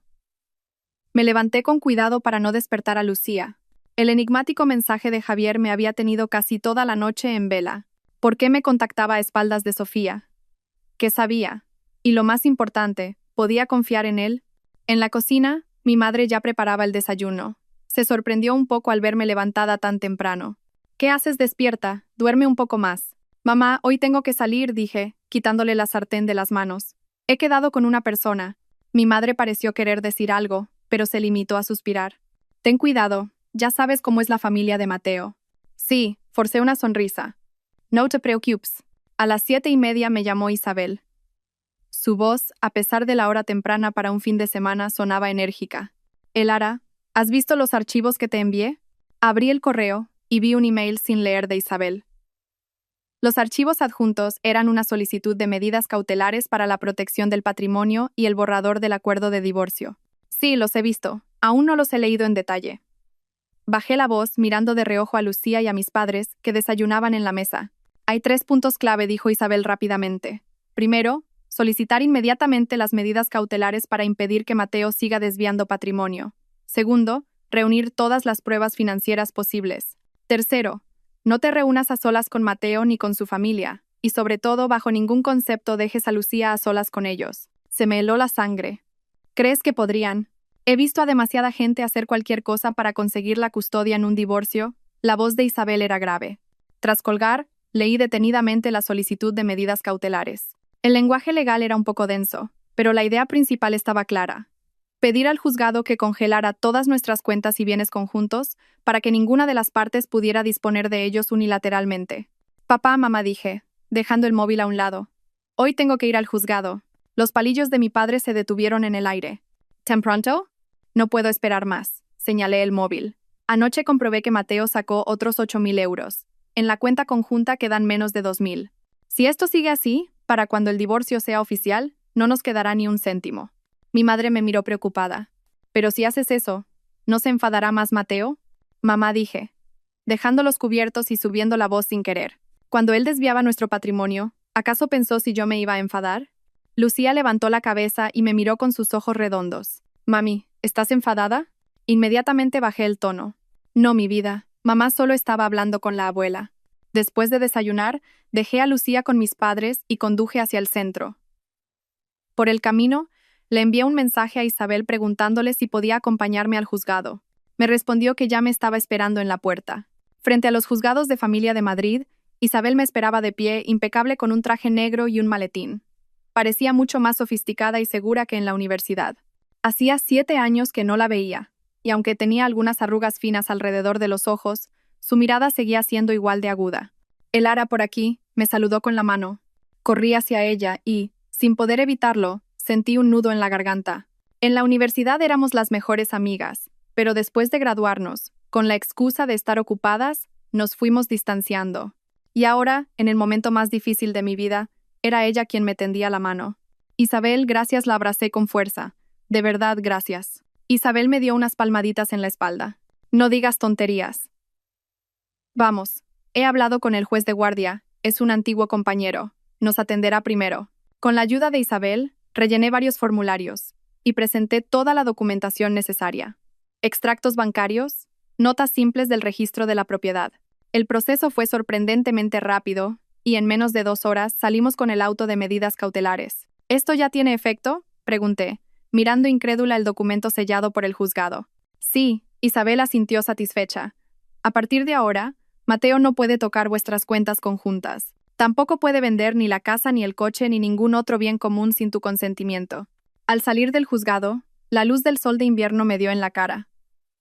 Me levanté con cuidado para no despertar a Lucía. El enigmático mensaje de Javier me había tenido casi toda la noche en vela. ¿Por qué me contactaba a espaldas de Sofía? ¿Qué sabía? Y lo más importante, ¿podía confiar en él? En la cocina, mi madre ya preparaba el desayuno. Se sorprendió un poco al verme levantada tan temprano. ¿Qué haces despierta? Duerme un poco más. Mamá, hoy tengo que salir, dije, quitándole la sartén de las manos. He quedado con una persona. Mi madre pareció querer decir algo, pero se limitó a suspirar. Ten cuidado, ya sabes cómo es la familia de Mateo. Sí, forcé una sonrisa. No te preocupes. A las 7:30 me llamó Isabel. Su voz, a pesar de la hora temprana para un fin de semana, sonaba enérgica. Elara, ¿has visto los archivos que te envié? Abrí el correo y vi un email sin leer de Isabel. Los archivos adjuntos eran una solicitud de medidas cautelares para la protección del patrimonio y el borrador del acuerdo de divorcio. Sí, los he visto. Aún no los he leído en detalle. Bajé la voz mirando de reojo a Lucía y a mis padres, que desayunaban en la mesa. Hay 3 puntos clave, dijo Isabel rápidamente. Primero, solicitar inmediatamente las medidas cautelares para impedir que Mateo siga desviando patrimonio. Segundo, reunir todas las pruebas financieras posibles. Tercero, no te reúnas a solas con Mateo ni con su familia, y sobre todo, bajo ningún concepto dejes a Lucía a solas con ellos. Se me heló la sangre. ¿Crees que podrían? He visto a demasiada gente hacer cualquier cosa para conseguir la custodia en un divorcio. La voz de Isabel era grave. Tras colgar, leí detenidamente la solicitud de medidas cautelares. El lenguaje legal era un poco denso, pero la idea principal estaba clara. Pedir al juzgado que congelara todas nuestras cuentas y bienes conjuntos para que ninguna de las partes pudiera disponer de ellos unilateralmente. Papá, mamá, dije, dejando el móvil a un lado. Hoy tengo que ir al juzgado. Los palillos de mi padre se detuvieron en el aire. ¿Tan pronto? No puedo esperar más, señalé el móvil. Anoche comprobé que Mateo sacó otros 8.000 euros. En la cuenta conjunta quedan menos de 2.000. Si esto sigue así, para cuando el divorcio sea oficial, no nos quedará ni un céntimo. Mi madre me miró preocupada. Pero si haces eso, ¿no se enfadará más Mateo? Mamá, dije, dejando los cubiertos y subiendo la voz sin querer. Cuando él desviaba nuestro patrimonio, ¿acaso pensó si yo me iba a enfadar? Lucía levantó la cabeza y me miró con sus ojos redondos. Mami, ¿estás enfadada? Inmediatamente bajé el tono. No, mi vida, mamá solo estaba hablando con la abuela. Después de desayunar, dejé a Lucía con mis padres y conduje hacia el centro. Por el camino, le envié un mensaje a Isabel preguntándole si podía acompañarme al juzgado. Me respondió que ya me estaba esperando en la puerta. Frente a los juzgados de familia de Madrid, Isabel me esperaba de pie, impecable con un traje negro y un maletín. Parecía mucho más sofisticada y segura que en la universidad. Hacía 7 años que no la veía, y aunque tenía algunas arrugas finas alrededor de los ojos, su mirada seguía siendo igual de aguda. Lara, por aquí, me saludó con la mano. Corrí hacia ella y, sin poder evitarlo, sentí un nudo en la garganta. En la universidad éramos las mejores amigas, pero después de graduarnos, con la excusa de estar ocupadas, nos fuimos distanciando. Y ahora, en el momento más difícil de mi vida, era ella quien me tendía la mano. Isabel, gracias, la abracé con fuerza. De verdad, gracias. Isabel me dio unas palmaditas en la espalda. No digas tonterías. Vamos, he hablado con el juez de guardia, es un antiguo compañero. Nos atenderá primero. Con la ayuda de Isabel, rellené varios formularios y presenté toda la documentación necesaria. Extractos bancarios, notas simples del registro de la propiedad. El proceso fue sorprendentemente rápido y en menos de 2 horas salimos con el auto de medidas cautelares. ¿Esto ya tiene efecto?, pregunté, mirando incrédula el documento sellado por el juzgado. Sí, Isabel asintió satisfecha. A partir de ahora, Mateo no puede tocar vuestras cuentas conjuntas. Tampoco puede vender ni la casa ni el coche ni ningún otro bien común sin tu consentimiento. Al salir del juzgado, la luz del sol de invierno me dio en la cara.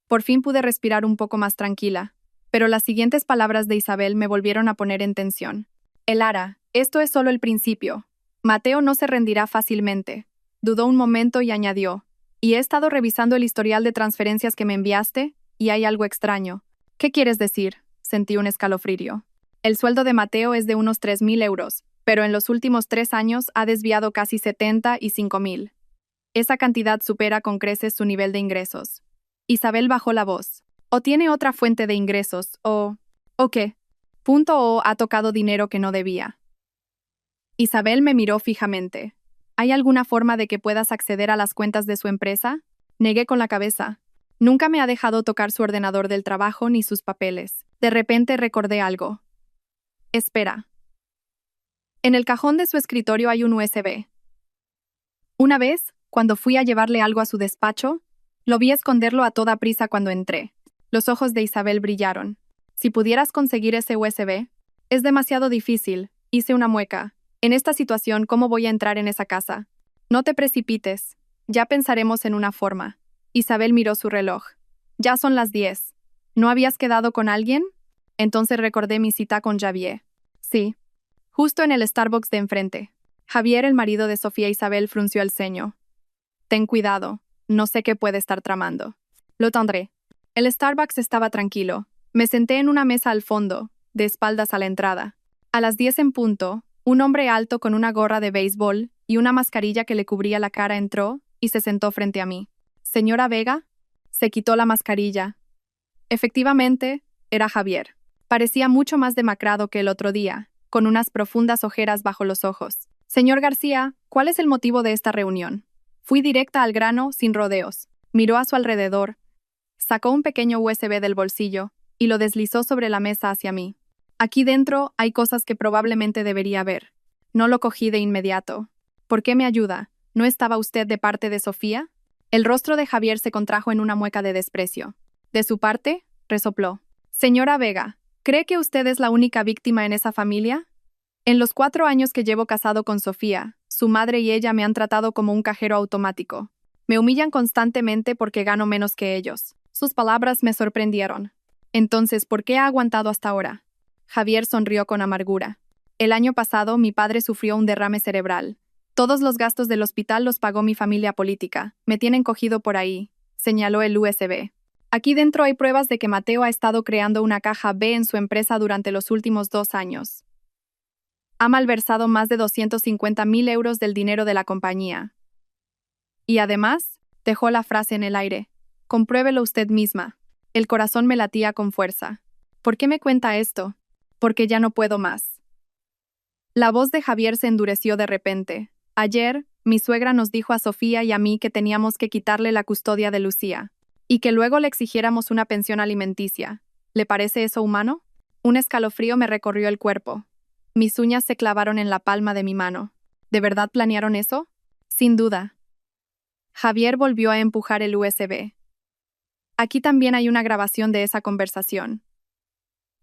Por fin pude respirar un poco más tranquila, pero las siguientes palabras de Isabel me volvieron a poner en tensión. Lara, esto es solo el principio. Mateo no se rendirá fácilmente. Dudó un momento y añadió, y he estado revisando el historial de transferencias que me enviaste, y hay algo extraño. ¿Qué quieres decir? Sentí un escalofrío. El sueldo de Mateo es de unos 3.000 euros, pero en los últimos 3 años ha desviado casi 75.000. Esa cantidad supera con creces su nivel de ingresos. Isabel bajó la voz. O tiene otra fuente de ingresos, ¿O qué? O ha tocado dinero que no debía. Isabel me miró fijamente. ¿Hay alguna forma de que puedas acceder a las cuentas de su empresa? Negué con la cabeza. Nunca me ha dejado tocar su ordenador del trabajo ni sus papeles. De repente recordé algo. Espera. En el cajón de su escritorio hay un USB. Una vez, cuando fui a llevarle algo a su despacho, lo vi esconderlo a toda prisa cuando entré. Los ojos de Isabel brillaron. Si pudieras conseguir ese USB, es demasiado difícil, hice una mueca. En esta situación, ¿cómo voy a entrar en esa casa? No te precipites. Ya pensaremos en una forma. Isabel miró su reloj. Ya son las 10. ¿No habías quedado con alguien? Entonces recordé mi cita con Javier. Sí. Justo en el Starbucks de enfrente. Javier, el marido de Sofía. Isabel frunció el ceño. Ten cuidado. No sé qué puede estar tramando. Lo tendré. El Starbucks estaba tranquilo. Me senté en una mesa al fondo, de espaldas a la entrada. A las 10 en punto, un hombre alto con una gorra de béisbol y una mascarilla que le cubría la cara entró y se sentó frente a mí. ¿Señora Vega? Se quitó la mascarilla. Efectivamente, era Javier. Parecía mucho más demacrado que el otro día, con unas profundas ojeras bajo los ojos. Señor García, ¿cuál es el motivo de esta reunión? Fui directa al grano, sin rodeos. Miró a su alrededor. Sacó un pequeño USB del bolsillo y lo deslizó sobre la mesa hacia mí. Aquí dentro hay cosas que probablemente debería ver. No lo cogí de inmediato. ¿Por qué me ayuda? ¿No estaba usted de parte de Sofía? El rostro de Javier se contrajo en una mueca de desprecio. ¿De su parte? Resopló. Señora Vega, ¿cree que usted es la única víctima en esa familia? En los 4 años que llevo casado con Sofía, su madre y ella me han tratado como un cajero automático. Me humillan constantemente porque gano menos que ellos. Sus palabras me sorprendieron. Entonces, ¿por qué ha aguantado hasta ahora? Javier sonrió con amargura. El año pasado, mi padre sufrió un derrame cerebral. Todos los gastos del hospital los pagó mi familia política. Me tienen cogido por ahí, señaló el USB. Aquí dentro hay pruebas de que Mateo ha estado creando una caja B en su empresa durante los últimos 2 años. Ha malversado más de 250.000 euros del dinero de la compañía. Y además, dejó la frase en el aire. Compruébelo usted misma. El corazón me latía con fuerza. ¿Por qué me cuenta esto? Porque ya no puedo más. La voz de Javier se endureció de repente. Ayer, mi suegra nos dijo a Sofía y a mí que teníamos que quitarle la custodia de Lucía, y que luego le exigiéramos una pensión alimenticia. ¿Le parece eso humano? Un escalofrío me recorrió el cuerpo. Mis uñas se clavaron en la palma de mi mano. ¿De verdad planearon eso? Sin duda. Javier volvió a empujar el USB. Aquí también hay una grabación de esa conversación.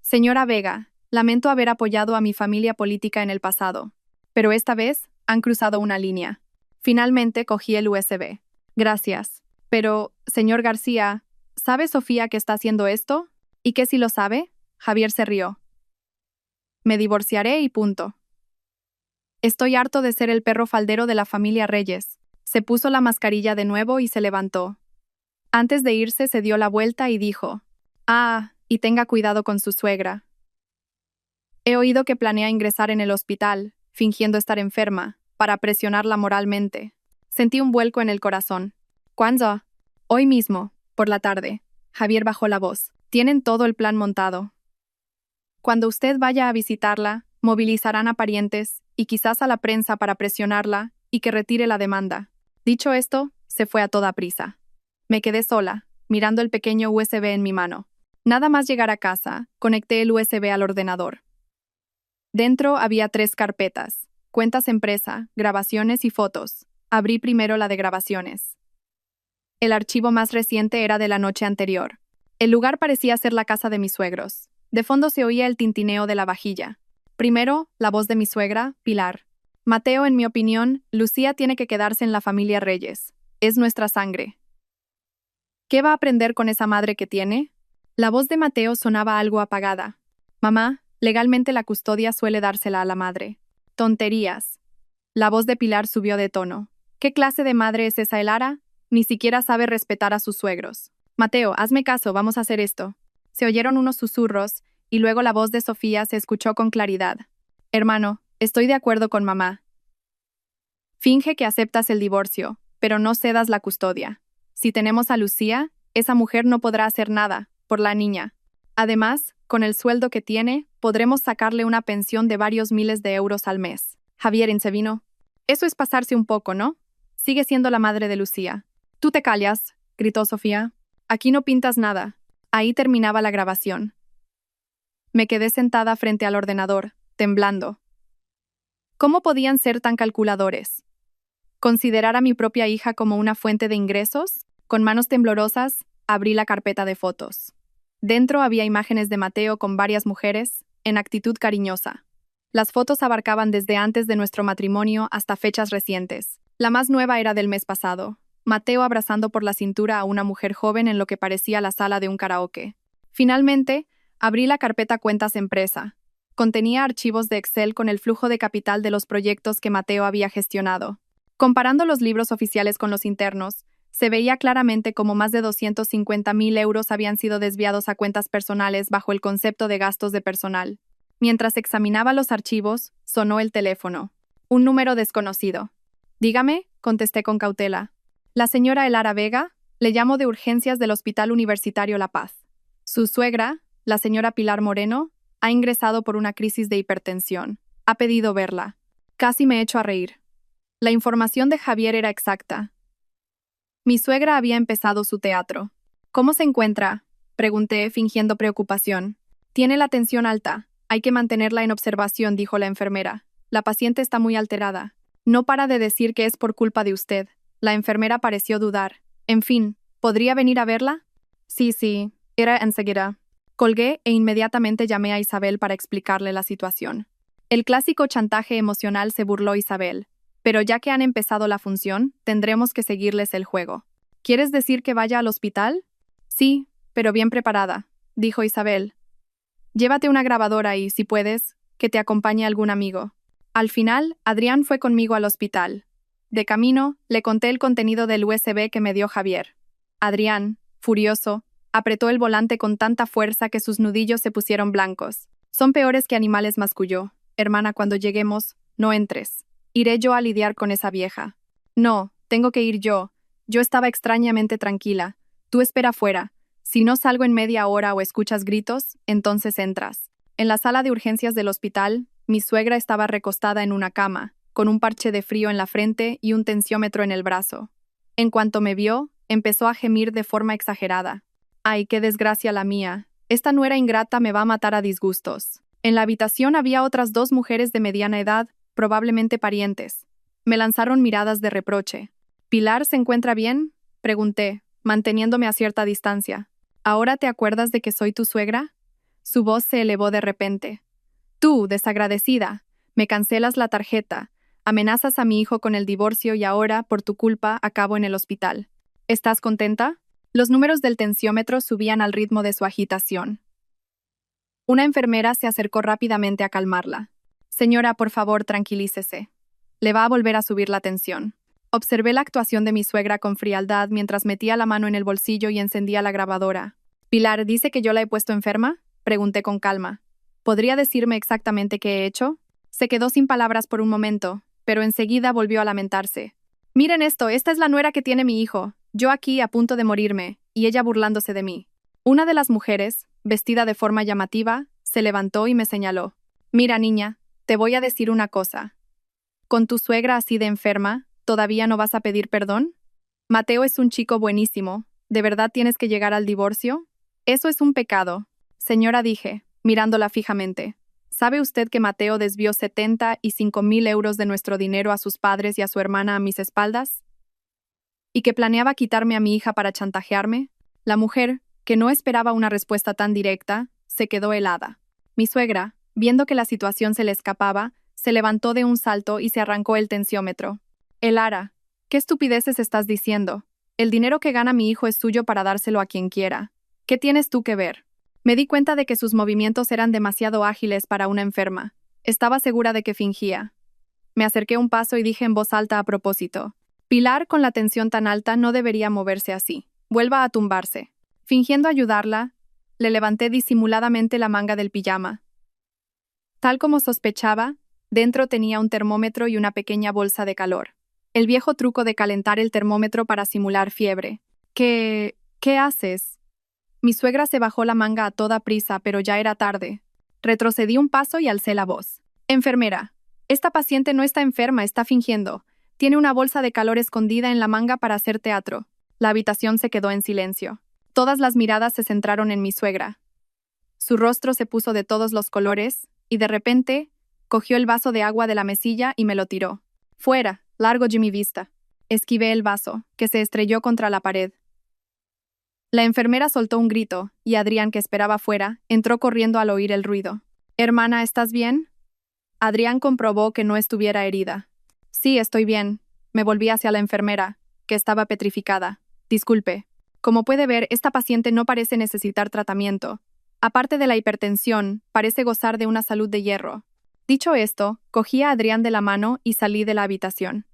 Señora Vega, lamento haber apoyado a mi familia política en el pasado, pero esta vez han cruzado una línea. Finalmente cogí el USB. Gracias. Pero, señor García, ¿sabe Sofía que está haciendo esto? ¿Y qué si lo sabe? Javier se rió. Me divorciaré y punto. Estoy harto de ser el perro faldero de la familia Reyes. Se puso la mascarilla de nuevo y se levantó. Antes de irse se dio la vuelta y dijo, y tenga cuidado con su suegra. He oído que planea ingresar en el hospital, fingiendo estar enferma, para presionarla moralmente. Sentí un vuelco en el corazón. ¿Cuándo? Hoy mismo, por la tarde. Javier bajó la voz. Tienen todo el plan montado. Cuando usted vaya a visitarla, movilizarán a parientes y quizás a la prensa para presionarla y que retire la demanda. Dicho esto, se fue a toda prisa. Me quedé sola, mirando el pequeño USB en mi mano. Nada más llegar a casa, conecté el USB al ordenador. Dentro había 3 carpetas, cuentas empresa, grabaciones y fotos. Abrí primero la de grabaciones. El archivo más reciente era de la noche anterior. El lugar parecía ser la casa de mis suegros. De fondo se oía el tintineo de la vajilla. Primero, la voz de mi suegra, Pilar. Mateo, en mi opinión, Lucía tiene que quedarse en la familia Reyes. Es nuestra sangre. ¿Qué va a aprender con esa madre que tiene? La voz de Mateo sonaba algo apagada. Mamá, legalmente la custodia suele dársela a la madre. Tonterías. La voz de Pilar subió de tono. ¿Qué clase de madre es esa Elara? Ni siquiera sabe respetar a sus suegros. Mateo, hazme caso, vamos a hacer esto. Se oyeron unos susurros, y luego la voz de Sofía se escuchó con claridad. Hermano, estoy de acuerdo con mamá. Finge que aceptas el divorcio, pero no cedas la custodia. Si tenemos a Lucía, esa mujer no podrá hacer nada, por la niña. Además, con el sueldo que tiene, podremos sacarle una pensión de varios miles de euros al mes. Javier intervino. Eso es pasarse un poco, ¿no? Sigue siendo la madre de Lucía. Tú te callas, gritó Sofía. Aquí no pintas nada. Ahí terminaba la grabación. Me quedé sentada frente al ordenador, temblando. ¿Cómo podían ser tan calculadores? ¿Considerar a mi propia hija como una fuente de ingresos? Con manos temblorosas, abrí la carpeta de fotos. Dentro había imágenes de Mateo con varias mujeres, en actitud cariñosa. Las fotos abarcaban desde antes de nuestro matrimonio hasta fechas recientes. La más nueva era del mes pasado. Mateo abrazando por la cintura a una mujer joven en lo que parecía la sala de un karaoke. Finalmente, abrí la carpeta Cuentas Empresa. Contenía archivos de Excel con el flujo de capital de los proyectos que Mateo había gestionado. Comparando los libros oficiales con los internos, se veía claramente cómo más de 250.000 euros habían sido desviados a cuentas personales bajo el concepto de gastos de personal. Mientras examinaba los archivos, sonó el teléfono. Un número desconocido. Dígame, contesté con cautela. La señora Elara Vega, le llamo de urgencias del Hospital Universitario La Paz. Su suegra, la señora Pilar Moreno, ha ingresado por una crisis de hipertensión. Ha pedido verla. Casi me echo a reír. La información de Javier era exacta. Mi suegra había empezado su teatro. ¿Cómo se encuentra?, pregunté, fingiendo preocupación. Tiene la tensión alta. Hay que mantenerla en observación, dijo la enfermera. La paciente está muy alterada. No para de decir que es por culpa de usted. La enfermera pareció dudar. En fin, ¿podría venir a verla? Sí, era enseguida. Colgué e inmediatamente llamé a Isabel para explicarle la situación. El clásico chantaje emocional, se burló Isabel. Pero ya que han empezado la función, tendremos que seguirles el juego. ¿Quieres decir que vaya al hospital? Sí, pero bien preparada, dijo Isabel. Llévate una grabadora y, si puedes, que te acompañe algún amigo. Al final, Adrián fue conmigo al hospital. De camino, le conté el contenido del USB que me dio Javier. Adrián, furioso, apretó el volante con tanta fuerza que sus nudillos se pusieron blancos. Son peores que animales, masculló. Hermana, cuando lleguemos, no entres. Iré yo a lidiar con esa vieja. No, tengo que ir yo. Yo estaba extrañamente tranquila. Tú espera fuera. Si no salgo en media hora o escuchas gritos, entonces entras. En la sala de urgencias del hospital, mi suegra estaba recostada en una cama, con un parche de frío en la frente y un tensiómetro en el brazo. En cuanto me vio, empezó a gemir de forma exagerada. Ay, qué desgracia la mía. Esta nuera ingrata me va a matar a disgustos. En la habitación había otras 2 mujeres de mediana edad, probablemente parientes. Me lanzaron miradas de reproche. ¿Pilar se encuentra bien?, pregunté, manteniéndome a cierta distancia. ¿Ahora te acuerdas de que soy tu suegra? Su voz se elevó de repente. Tú, desagradecida, me cancelas la tarjeta, amenazas a mi hijo con el divorcio y ahora, por tu culpa, acabo en el hospital. ¿Estás contenta? Los números del tensiómetro subían al ritmo de su agitación. Una enfermera se acercó rápidamente a calmarla. Señora, por favor, tranquilícese. Le va a volver a subir la tensión. Observé la actuación de mi suegra con frialdad mientras metía la mano en el bolsillo y encendía la grabadora. «Pilar, ¿dice que yo la he puesto enferma?», pregunté con calma. «¿Podría decirme exactamente qué he hecho?». Se quedó sin palabras por un momento, pero enseguida volvió a lamentarse. «Miren esto, esta es la nuera que tiene mi hijo. Yo aquí a punto de morirme, y ella burlándose de mí». Una de las mujeres, vestida de forma llamativa, se levantó y me señaló. «Mira, niña, te voy a decir una cosa. Con tu suegra así de enferma, ¿todavía no vas a pedir perdón? Mateo es un chico buenísimo. ¿De verdad tienes que llegar al divorcio? Eso es un pecado». Señora, dije, mirándola fijamente. ¿Sabe usted que Mateo desvió 75.000 euros de nuestro dinero a sus padres y a su hermana a mis espaldas? ¿Y que planeaba quitarme a mi hija para chantajearme? La mujer, que no esperaba una respuesta tan directa, se quedó helada. Mi suegra, viendo que la situación se le escapaba, se levantó de un salto y se arrancó el tensiómetro. «Elara, ¿qué estupideces estás diciendo? El dinero que gana mi hijo es suyo para dárselo a quien quiera. ¿Qué tienes tú que ver?». Me di cuenta de que sus movimientos eran demasiado ágiles para una enferma. Estaba segura de que fingía. Me acerqué un paso y dije en voz alta a propósito. «Pilar, con la tensión tan alta, no debería moverse así. Vuelva a tumbarse». Fingiendo ayudarla, le levanté disimuladamente la manga del pijama. Tal como sospechaba, dentro tenía un termómetro y una pequeña bolsa de calor. El viejo truco de calentar el termómetro para simular fiebre. ¿Qué haces? Mi suegra se bajó la manga a toda prisa, pero ya era tarde. Retrocedí un paso y alcé la voz. «Enfermera, esta paciente no está enferma, está fingiendo. Tiene una bolsa de calor escondida en la manga para hacer teatro». La habitación se quedó en silencio. Todas las miradas se centraron en mi suegra. Su rostro se puso de todos los colores, y de repente, cogió el vaso de agua de la mesilla y me lo tiró. «Fuera, largo de mi vista». Esquivé el vaso, que se estrelló contra la pared. La enfermera soltó un grito, y Adrián, que esperaba fuera, entró corriendo al oír el ruido. «Hermana, ¿estás bien?». Adrián comprobó que no estuviera herida. «Sí, estoy bien». Me volví hacia la enfermera, que estaba petrificada. «Disculpe. Como puede ver, esta paciente no parece necesitar tratamiento. Aparte de la hipertensión, parece gozar de una salud de hierro». Dicho esto, cogí a Adrián de la mano y salí de la habitación.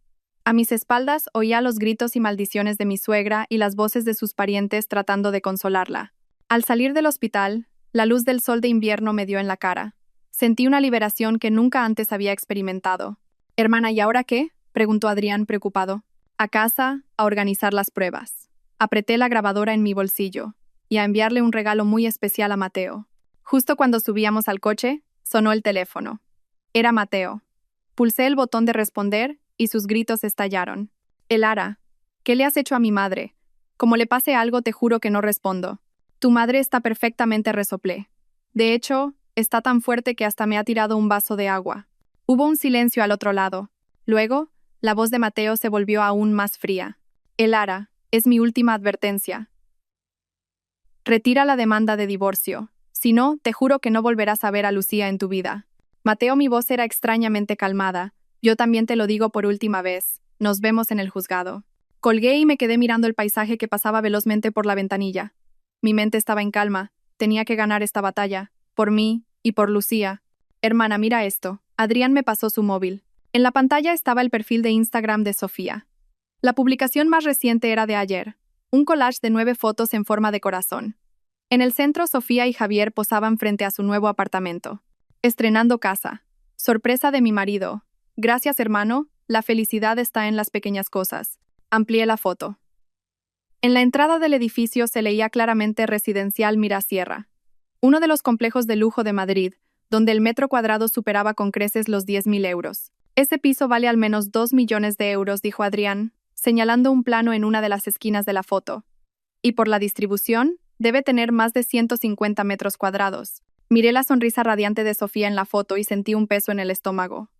A mis espaldas oía los gritos y maldiciones de mi suegra y las voces de sus parientes tratando de consolarla. Al salir del hospital, la luz del sol de invierno me dio en la cara. Sentí una liberación que nunca antes había experimentado. «Hermana, ¿y ahora qué?», preguntó Adrián preocupado. «A casa, a organizar las pruebas». Apreté la grabadora en mi bolsillo y a enviarle un regalo muy especial a Mateo. Justo cuando subíamos al coche, sonó el teléfono. Era Mateo. Pulsé el botón de responder y sus gritos estallaron. «Elara, ¿qué le has hecho a mi madre? Como le pase algo, te juro que no respondo. Tu madre está perfectamente», resoplé. «De hecho, está tan fuerte que hasta me ha tirado un vaso de agua». Hubo un silencio al otro lado. Luego, la voz de Mateo se volvió aún más fría. «Elara, es mi última advertencia. Retira la demanda de divorcio. Si no, te juro que no volverás a ver a Lucía en tu vida». Mateo, mi voz era extrañamente calmada. Yo también te lo digo por última vez. Nos vemos en el juzgado. Colgué y me quedé mirando el paisaje que pasaba velozmente por la ventanilla. Mi mente estaba en calma. Tenía que ganar esta batalla. Por mí y por Lucía. Hermana, mira esto. Adrián me pasó su móvil. En la pantalla estaba el perfil de Instagram de Sofía. La publicación más reciente era de ayer. Un collage de 9 fotos en forma de corazón. En el centro, Sofía y Javier posaban frente a su nuevo apartamento. Estrenando casa. Sorpresa de mi marido. Gracias, hermano. La felicidad está en las pequeñas cosas. Amplié la foto. En la entrada del edificio se leía claramente Residencial Mirasierra, uno de los complejos de lujo de Madrid, donde el metro cuadrado superaba con creces los 10.000 euros. Ese piso vale al menos 2 millones de euros, dijo Adrián, señalando un plano en una de las esquinas de la foto. Y por la distribución, debe tener más de 150 metros cuadrados. Miré la sonrisa radiante de Sofía en la foto y sentí un peso en el estómago.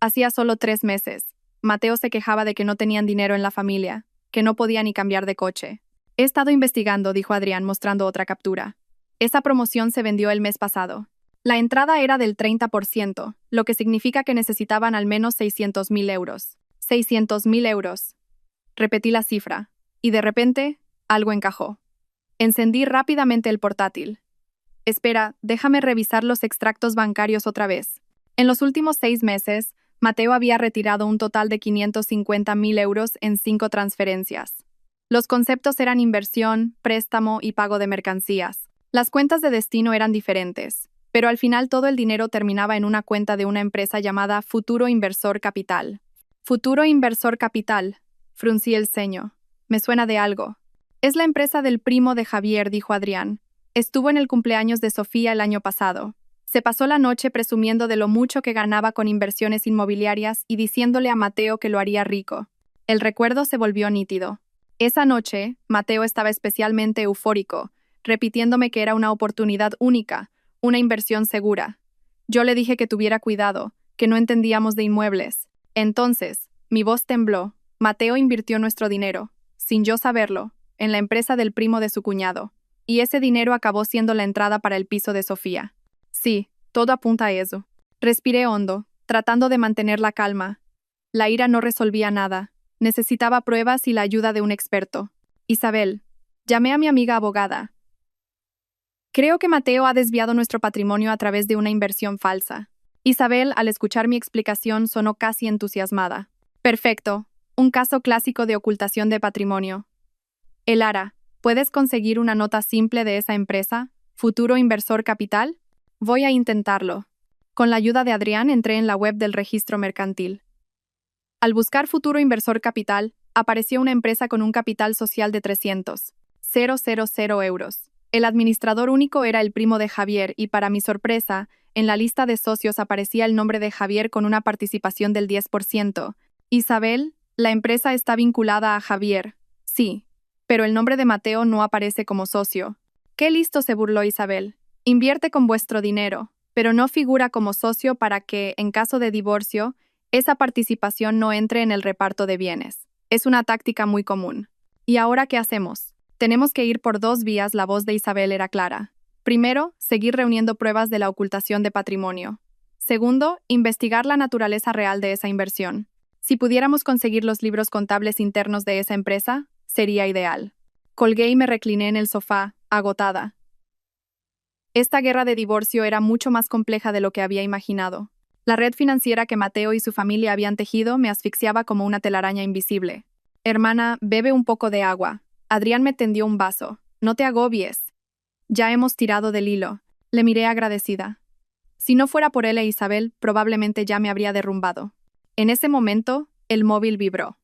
Hacía solo 3 meses. Mateo se quejaba de que no tenían dinero en la familia, que no podía ni cambiar de coche. He estado investigando, dijo Adrián mostrando otra captura. Esa promoción se vendió el mes pasado. La entrada era del 30%, lo que significa que necesitaban al menos 600.000 euros. 600.000 euros. Repetí la cifra, y de repente, algo encajó. Encendí rápidamente el portátil. Espera, déjame revisar los extractos bancarios otra vez. En los últimos 6 meses, Mateo había retirado un total de 550.000 euros en 5 transferencias. Los conceptos eran inversión, préstamo y pago de mercancías. Las cuentas de destino eran diferentes, pero al final todo el dinero terminaba en una cuenta de una empresa llamada Futuro Inversor Capital. Futuro Inversor Capital. Fruncí el ceño. Me suena de algo. Es la empresa del primo de Javier, dijo Adrián. Estuvo en el cumpleaños de Sofía el año pasado. Se pasó la noche presumiendo de lo mucho que ganaba con inversiones inmobiliarias y diciéndole a Mateo que lo haría rico. El recuerdo se volvió nítido. Esa noche, Mateo estaba especialmente eufórico, repitiéndome que era una oportunidad única, una inversión segura. Yo le dije que tuviera cuidado, que no entendíamos de inmuebles. Entonces, mi voz tembló. Mateo invirtió nuestro dinero, sin yo saberlo, en la empresa del primo de su cuñado, y ese dinero acabó siendo la entrada para el piso de Sofía. Sí, todo apunta a eso. Respiré hondo, tratando de mantener la calma. La ira no resolvía nada. Necesitaba pruebas y la ayuda de un experto. Isabel. Llamé a mi amiga abogada. Creo que Mateo ha desviado nuestro patrimonio a través de una inversión falsa. Isabel, al escuchar mi explicación, sonó casi entusiasmada. Perfecto. Un caso clásico de ocultación de patrimonio. Elara, ¿puedes conseguir una nota simple de esa empresa? ¿Futuro Inversor Capital? Voy a intentarlo. Con la ayuda de Adrián entré en la web del registro mercantil. Al buscar Futuro Inversor Capital, apareció una empresa con un capital social de 300.000 euros. El administrador único era el primo de Javier y, para mi sorpresa, en la lista de socios aparecía el nombre de Javier con una participación del 10%. Isabel, la empresa está vinculada a Javier. Sí, pero el nombre de Mateo no aparece como socio. ¡Qué listo!, se burló Isabel. Invierte con vuestro dinero, pero no figura como socio para que, en caso de divorcio, esa participación no entre en el reparto de bienes. Es una táctica muy común. ¿Y ahora qué hacemos? Tenemos que ir por 2 vías, la voz de Isabel era clara. Primero, seguir reuniendo pruebas de la ocultación de patrimonio. Segundo, investigar la naturaleza real de esa inversión. Si pudiéramos conseguir los libros contables internos de esa empresa, sería ideal. Colgué y me recliné en el sofá, agotada. Esta guerra de divorcio era mucho más compleja de lo que había imaginado. La red financiera que Mateo y su familia habían tejido me asfixiaba como una telaraña invisible. Hermana, bebe un poco de agua. Adrián me tendió un vaso. No te agobies. Ya hemos tirado del hilo. Le miré agradecida. Si no fuera por él e Isabel, probablemente ya me habría derrumbado. En ese momento, el móvil vibró.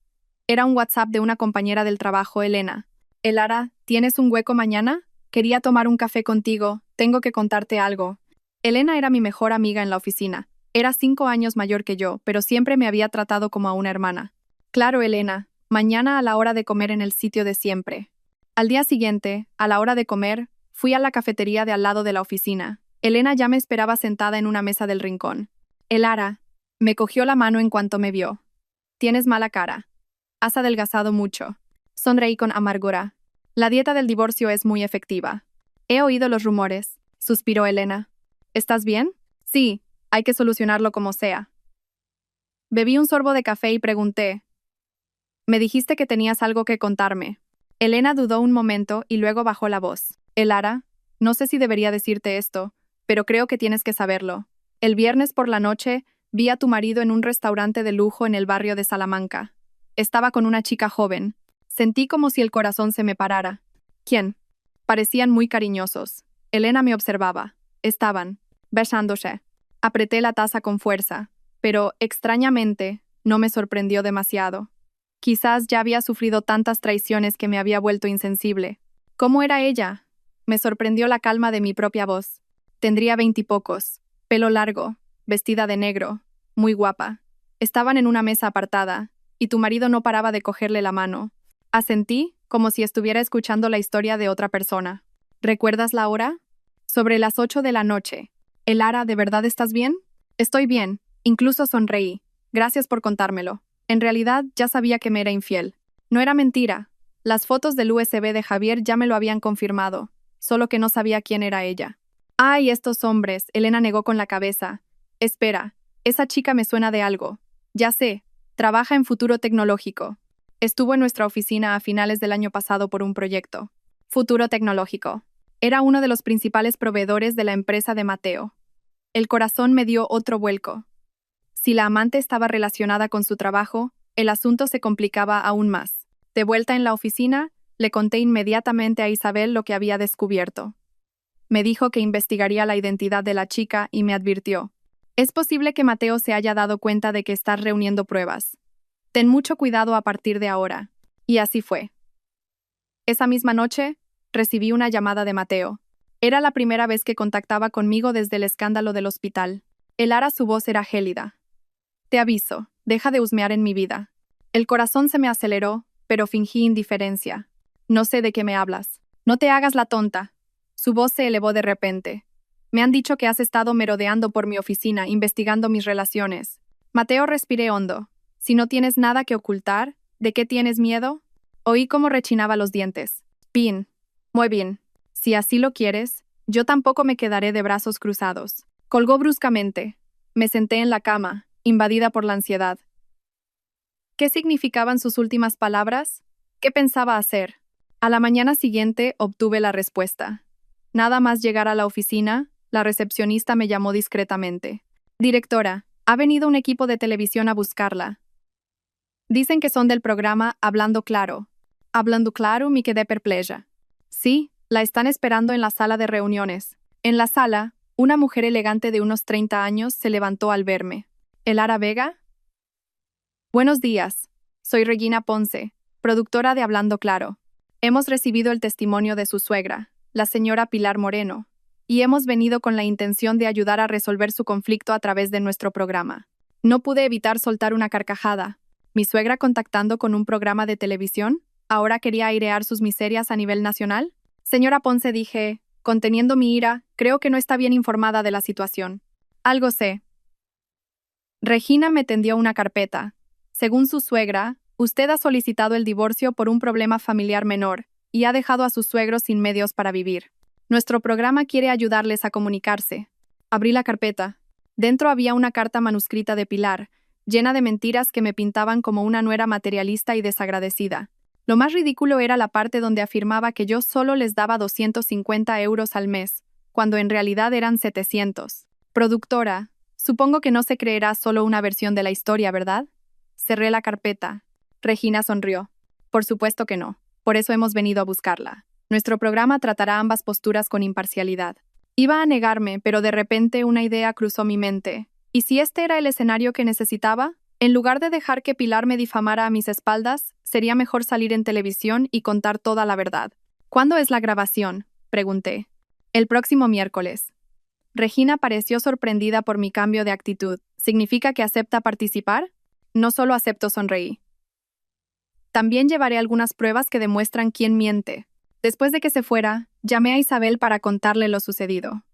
Era un WhatsApp de una compañera del trabajo, Elena. Elara, ¿tienes un hueco mañana? Quería tomar un café contigo. Tengo que contarte algo. Elena era mi mejor amiga en la oficina. Era 5 años mayor que yo, pero siempre me había tratado como a una hermana. Claro, Elena. Mañana a la hora de comer en el sitio de siempre. Al día siguiente, a la hora de comer, fui a la cafetería de al lado de la oficina. Elena ya me esperaba sentada en una mesa del rincón. Elara. Me cogió la mano en cuanto me vio. Tienes mala cara. Has adelgazado mucho. Sonreí con amargura. La dieta del divorcio es muy efectiva. He oído los rumores, suspiró Elena. ¿Estás bien? Sí, Hay que solucionarlo como sea. Bebí un sorbo de café y pregunté, me dijiste que tenías algo que contarme. Elena dudó un momento y luego bajó la voz. Elara, no sé si debería decirte esto, pero creo que tienes que saberlo. El viernes por la noche vi a tu marido en un restaurante de lujo en el barrio de Salamanca. Estaba con una chica joven. Sentí como si el corazón se me parara. ¿Quién? Parecían muy cariñosos. Elena me observaba. Estaban besándose. Apreté la taza con fuerza, pero, extrañamente, no me sorprendió demasiado. Quizás ya había sufrido tantas traiciones que me había vuelto insensible. ¿Cómo era ella? Me sorprendió la calma de mi propia voz. Tendría 20 y pocos, pelo largo, vestida de negro, muy guapa. Estaban en una mesa apartada, y tu marido no paraba de cogerle la mano. Asentí, como si estuviera escuchando la historia de otra persona. ¿Recuerdas la hora? Sobre las 8 de la noche. Elara, ¿de verdad estás bien? Estoy bien, incluso sonreí. Gracias por contármelo. En realidad, ya sabía que me era infiel. No era mentira. Las fotos del USB de Javier ya me lo habían confirmado, solo que no sabía quién era ella. ¡Ay, estos hombres! Elena negó con la cabeza. Espera, esa chica me suena de algo. Ya sé, trabaja en Futuro Tecnológico. Estuvo en nuestra oficina a finales del año pasado por un proyecto. Futuro Tecnológico. Era uno de los principales proveedores de la empresa de Mateo. El corazón me dio otro vuelco. Si la amante estaba relacionada con su trabajo, el asunto se complicaba aún más. De vuelta en la oficina, le conté inmediatamente a Isabel lo que había descubierto. Me dijo que investigaría la identidad de la chica y me advirtió. Es posible que Mateo se haya dado cuenta de que estás reuniendo pruebas. Ten mucho cuidado a partir de ahora. Y así fue. Esa misma noche, recibí una llamada de Mateo. Era la primera vez que contactaba conmigo desde el escándalo del hospital. Elara, su voz era gélida. Te aviso, deja de husmear en mi vida. El corazón se me aceleró, pero fingí indiferencia. No sé de qué me hablas. No te hagas la tonta. Su voz se elevó de repente. Me han dicho que has estado merodeando por mi oficina, investigando mis relaciones. Mateo, respiré hondo. Si no tienes nada que ocultar, ¿de qué tienes miedo? Oí cómo rechinaba los dientes. Bien. Muy bien. Si así lo quieres, yo tampoco me quedaré de brazos cruzados. Colgó bruscamente. Me senté en la cama, invadida por la ansiedad. ¿Qué significaban sus últimas palabras? ¿Qué pensaba hacer? A la mañana siguiente obtuve la respuesta. Nada más llegar a la oficina, la recepcionista me llamó discretamente. Directora, ha venido un equipo de televisión a buscarla. Dicen que son del programa Hablando Claro. Hablando Claro, me quedé perpleja. Sí, la están esperando en la sala de reuniones. En la sala, una mujer elegante de unos 30 años se levantó al verme. ¿Elara Vega? Buenos días. Soy Regina Ponce, productora de Hablando Claro. Hemos recibido el testimonio de su suegra, la señora Pilar Moreno, y hemos venido con la intención de ayudar a resolver su conflicto a través de nuestro programa. No pude evitar soltar una carcajada. ¿Mi suegra contactando con un programa de televisión? ¿Ahora quería airear sus miserias a nivel nacional? Señora Ponce, dije, conteniendo mi ira, creo que no está bien informada de la situación. Algo sé. Regina me tendió una carpeta. Según su suegra, usted ha solicitado el divorcio por un problema familiar menor y ha dejado a sus suegros sin medios para vivir. Nuestro programa quiere ayudarles a comunicarse. Abrí la carpeta. Dentro había una carta manuscrita de Pilar, llena de mentiras que me pintaban como una nuera materialista y desagradecida. Lo más ridículo era la parte donde afirmaba que yo solo les daba 250 euros al mes, cuando en realidad eran 700. Productora, supongo que no se creerá solo una versión de la historia, ¿verdad? Cerré la carpeta. Regina sonrió. Por supuesto que no. Por eso hemos venido a buscarla. Nuestro programa tratará ambas posturas con imparcialidad. Iba a negarme, pero de repente una idea cruzó mi mente. ¿Y si este era el escenario que necesitaba? En lugar de dejar que Pilar me difamara a mis espaldas, sería mejor salir en televisión y contar toda la verdad. ¿Cuándo es la grabación?, pregunté. El próximo miércoles. Regina pareció sorprendida por mi cambio de actitud. ¿Significa que acepta participar? No solo acepto, sonreí. También llevaré algunas pruebas que demuestran quién miente. Después de que se fuera, llamé a Isabel para contarle lo sucedido.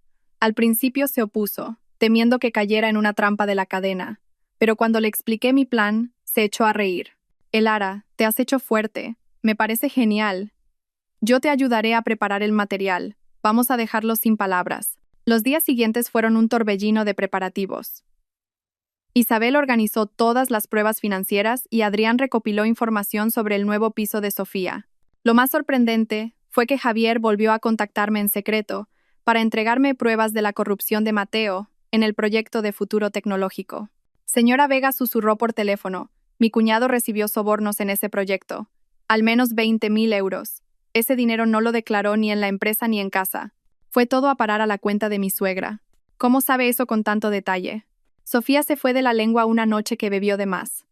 Al principio se opuso, temiendo que cayera en una trampa de la cadena, pero cuando le expliqué mi plan, se echó a reír. Elara, te has hecho fuerte. Me parece genial. Yo te ayudaré a preparar el material. Vamos a dejarlo sin palabras. Los días siguientes fueron un torbellino de preparativos. Isabel organizó todas las pruebas financieras y Adrián recopiló información sobre el nuevo piso de Sofía. Lo más sorprendente fue que Javier volvió a contactarme en secreto para entregarme pruebas de la corrupción de Mateo en el proyecto de futuro tecnológico. Señora Vega susurró por teléfono. Mi cuñado recibió sobornos en ese proyecto. Al menos 20.000 euros. Ese dinero no lo declaró ni en la empresa ni en casa. Fue todo a parar a la cuenta de mi suegra. ¿Cómo sabe eso con tanto detalle? Sofía se fue de la lengua una noche que bebió de más.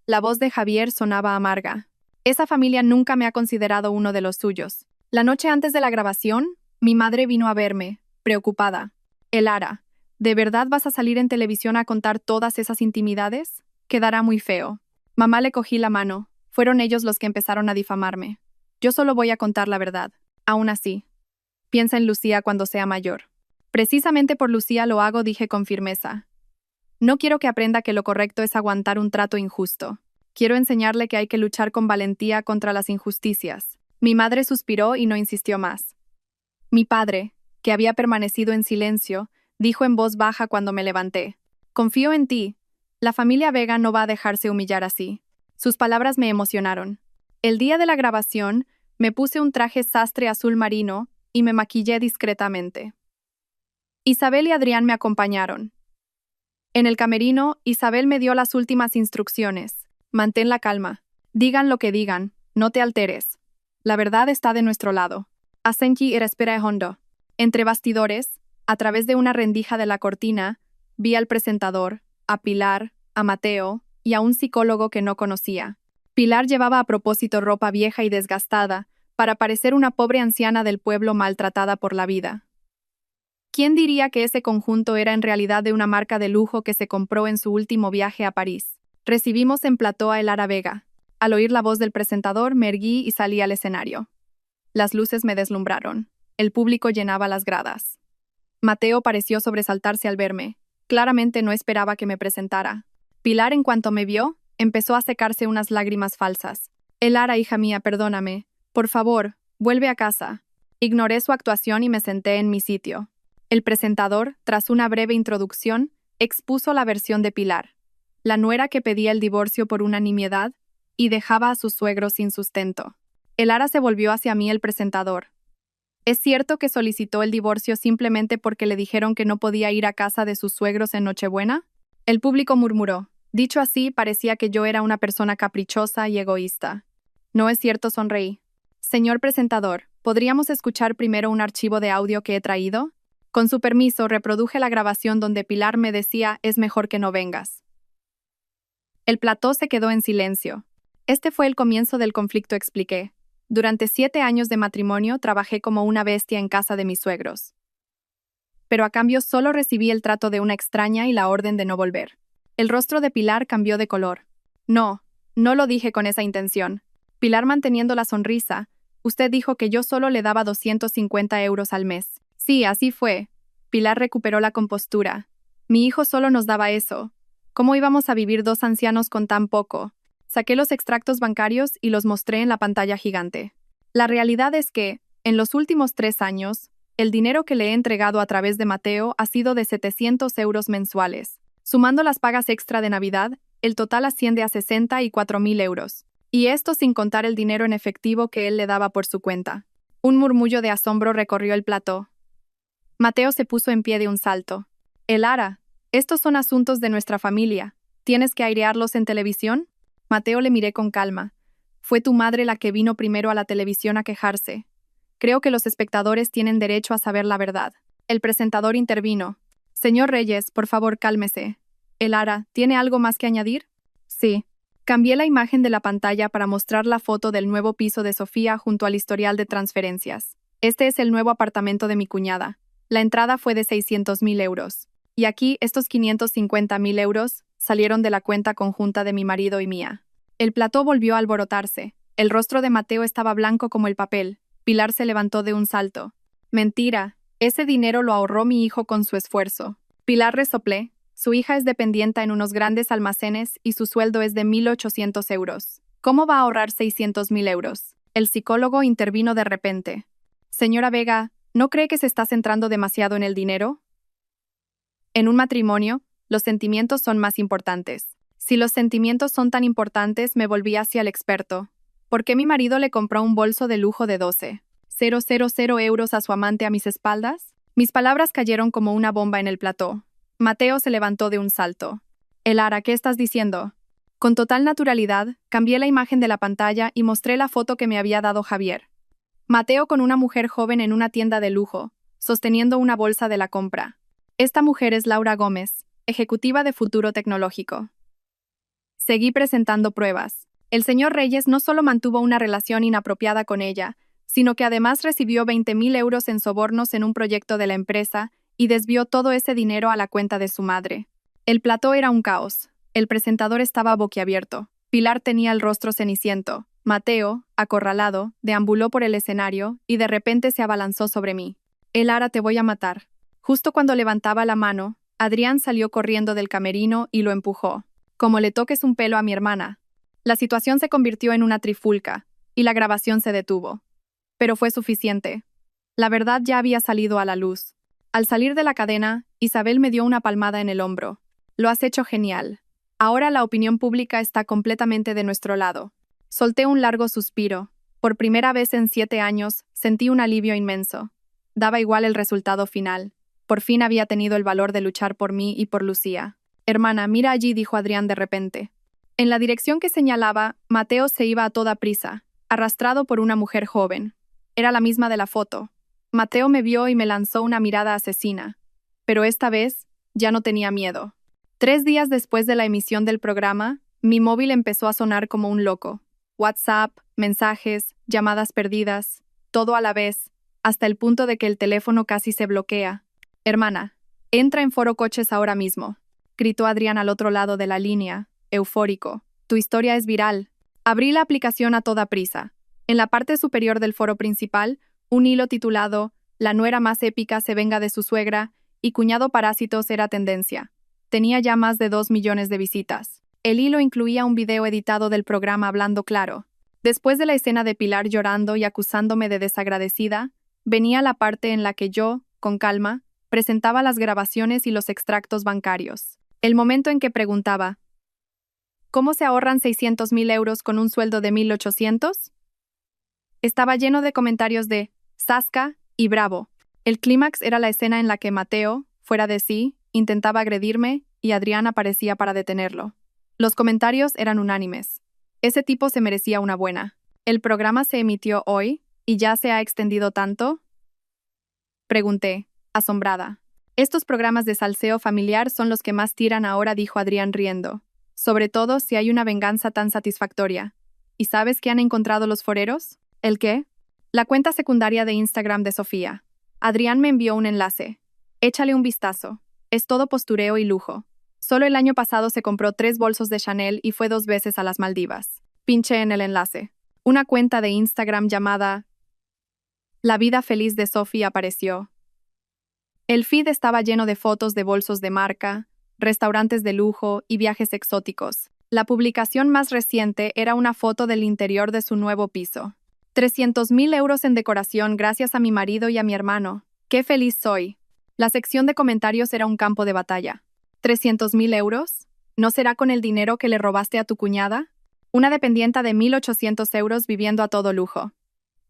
La voz de Javier sonaba amarga. Esa familia nunca me ha considerado uno de los suyos. La noche antes de la grabación, mi madre vino a verme, preocupada. Elara, ¿de verdad vas a salir en televisión a contar todas esas intimidades? Quedará muy feo. Mamá le cogí la mano. Fueron ellos los que empezaron a difamarme. Yo solo voy a contar la verdad. Aún así. Piensa en Lucía cuando sea mayor. Precisamente por Lucía lo hago, dije con firmeza. No quiero que aprenda que lo correcto es aguantar un trato injusto. Quiero enseñarle que hay que luchar con valentía contra las injusticias. Mi madre suspiró y no insistió más. Mi padre, que había permanecido en silencio, dijo en voz baja cuando me levanté. Confío en ti. La familia Vega no va a dejarse humillar así. Sus palabras me emocionaron. El día de la grabación, me puse un traje sastre azul marino y me maquillé discretamente. Isabel y Adrián me acompañaron. En el camerino, Isabel me dio las últimas instrucciones. Mantén la calma. Digan lo que digan, no te alteres. La verdad está de nuestro lado. Asenki respira hondo. Entre bastidores, a través de una rendija de la cortina, vi al presentador, a Pilar, a Mateo y a un psicólogo que no conocía. Pilar llevaba a propósito ropa vieja y desgastada, para parecer una pobre anciana del pueblo maltratada por la vida. ¿Quién diría que ese conjunto era en realidad de una marca de lujo que se compró en su último viaje a París? Recibimos en plató a Elara Vega. Al oír la voz del presentador, me erguí y salí al escenario. Las luces me deslumbraron. El público llenaba las gradas. Mateo pareció sobresaltarse al verme. Claramente no esperaba que me presentara. Pilar, en cuanto me vio, empezó a secarse unas lágrimas falsas. Elara, hija mía, perdóname. Por favor, vuelve a casa. Ignoré su actuación y me senté en mi sitio. El presentador, tras una breve introducción, expuso la versión de Pilar, la nuera que pedía el divorcio por unanimidad y dejaba a su suegro sin sustento. Elara se volvió hacia mí el presentador. ¿Es cierto que solicitó el divorcio simplemente porque le dijeron que no podía ir a casa de sus suegros en Nochebuena? El público murmuró. Dicho así, parecía que yo era una persona caprichosa y egoísta. No es cierto, sonreí. Señor presentador, ¿podríamos escuchar primero un archivo de audio que he traído? Con su permiso, reproduje la grabación donde Pilar me decía, es mejor que no vengas. El plató se quedó en silencio. Este fue el comienzo del conflicto, expliqué. Durante 7 años de matrimonio trabajé como una bestia en casa de mis suegros. Pero a cambio solo recibí el trato de una extraña y la orden de no volver. El rostro de Pilar cambió de color. No, no lo dije con esa intención. Pilar manteniendo la sonrisa, usted dijo que yo solo le daba 250 euros al mes. Sí, así fue. Pilar recuperó la compostura. Mi hijo solo nos daba eso. ¿Cómo íbamos a vivir 2 ancianos con tan poco? Saqué los extractos bancarios y los mostré en la pantalla gigante. La realidad es que, en los últimos 3 años, el dinero que le he entregado a través de Mateo ha sido de 700 euros mensuales. Sumando las pagas extra de Navidad, el total asciende a 64.000 euros. Y esto sin contar el dinero en efectivo que él le daba por su cuenta. Un murmullo de asombro recorrió el plató. Mateo se puso en pie de un salto. Elara, estos son asuntos de nuestra familia. ¿Tienes que airearlos en televisión? Mateo le miré con calma. Fue tu madre la que vino primero a la televisión a quejarse. Creo que los espectadores tienen derecho a saber la verdad. El presentador intervino. Señor Reyes, por favor, cálmese. Elara, ¿tiene algo más que añadir? Sí. Cambié la imagen de la pantalla para mostrar la foto del nuevo piso de Sofía junto al historial de transferencias. Este es el nuevo apartamento de mi cuñada. La entrada fue de 600.000 euros. Y aquí, estos 550.000 euros salieron de la cuenta conjunta de mi marido y mía. El plató volvió a alborotarse. El rostro de Mateo estaba blanco como el papel. Pilar se levantó de un salto. Mentira. Ese dinero lo ahorró mi hijo con su esfuerzo. Pilar resoplé. Su hija es dependienta en unos grandes almacenes y su sueldo es de 1.800 euros. ¿Cómo va a ahorrar 600.000 euros? El psicólogo intervino de repente. Señora Vega, ¿No cree que se está centrando demasiado en el dinero? En un matrimonio, los sentimientos son más importantes. Si los sentimientos son tan importantes, me volví hacia el experto. ¿Por qué mi marido le compró un bolso de lujo de 12,000 euros a su amante a mis espaldas? Mis palabras cayeron como una bomba en el plató. Mateo se levantó de un salto. Elara, ¿qué estás diciendo? Con total naturalidad, cambié la imagen de la pantalla y mostré la foto que me había dado Javier. Mateo con una mujer joven en una tienda de lujo, sosteniendo una bolsa de la compra. Esta mujer es Laura Gómez, ejecutiva de Futuro Tecnológico. Seguí presentando pruebas. El señor Reyes no solo mantuvo una relación inapropiada con ella, sino que además recibió 20,000 euros en sobornos en un proyecto de la empresa y desvió todo ese dinero a la cuenta de su madre. El plató era un caos. El presentador estaba boquiabierto. Pilar tenía el rostro ceniciento. Mateo, acorralado, deambuló por el escenario y de repente se abalanzó sobre mí. Elara, te voy a matar. Justo cuando levantaba la mano, Adrián salió corriendo del camerino y lo empujó. Como le toques un pelo a mi hermana. La situación se convirtió en una trifulca, y la grabación se detuvo. Pero fue suficiente. La verdad ya había salido a la luz. Al salir de la cadena, Isabel me dio una palmada en el hombro. Lo has hecho genial. Ahora la opinión pública está completamente de nuestro lado. Solté un largo suspiro. Por primera vez en 7 años, sentí un alivio inmenso. Daba igual el resultado final. Por fin había tenido el valor de luchar por mí y por Lucía. Hermana, mira allí, dijo Adrián de repente. En la dirección que señalaba, Mateo se iba a toda prisa, arrastrado por una mujer joven. Era la misma de la foto. Mateo me vio y me lanzó una mirada asesina. Pero esta vez, ya no tenía miedo. 3 días después de la emisión del programa, mi móvil empezó a sonar como un loco. WhatsApp, mensajes, llamadas perdidas, todo a la vez, hasta el punto de que el teléfono casi se bloquea. Hermana, entra en Foro Coches ahora mismo, gritó Adrián al otro lado de la línea, eufórico. Tu historia es viral. Abrí la aplicación a toda prisa. En la parte superior del foro principal, un hilo titulado La nuera más épica se venga de su suegra y cuñado parásitos era tendencia. Tenía ya más de 2 millones de visitas. El hilo incluía un video editado del programa Hablando Claro. Después de la escena de Pilar llorando y acusándome de desagradecida, venía la parte en la que yo, con calma, presentaba las grabaciones y los extractos bancarios. El momento en que preguntaba, ¿cómo se ahorran 600,000 euros con un sueldo de 1,800? Estaba lleno de comentarios de Sasca y Bravo. El clímax era la escena en la que Mateo, fuera de sí, intentaba agredirme y Adrián aparecía para detenerlo. Los comentarios eran unánimes. Ese tipo se merecía una buena. ¿El programa se emitió hoy y ya se ha extendido tanto? Pregunté, asombrada. Estos programas de salseo familiar son los que más tiran ahora, dijo Adrián riendo. Sobre todo si hay una venganza tan satisfactoria. ¿Y sabes qué han encontrado los foreros? ¿El qué? La cuenta secundaria de Instagram de Sofía. Adrián me envió un enlace. Échale un vistazo. Es todo postureo y lujo. Solo el año pasado se compró 3 bolsos de Chanel y fue 2 veces a las Maldivas. Pinché en el enlace. Una cuenta de Instagram llamada La vida feliz de Sofía apareció. El feed estaba lleno de fotos de bolsos de marca, restaurantes de lujo y viajes exóticos. La publicación más reciente era una foto del interior de su nuevo piso. 300,000 euros en decoración gracias a mi marido y a mi hermano. ¡Qué feliz soy! La sección de comentarios era un campo de batalla. ¿300,000 euros? ¿No será con el dinero que le robaste a tu cuñada? Una dependienta de 1,800 euros viviendo a todo lujo.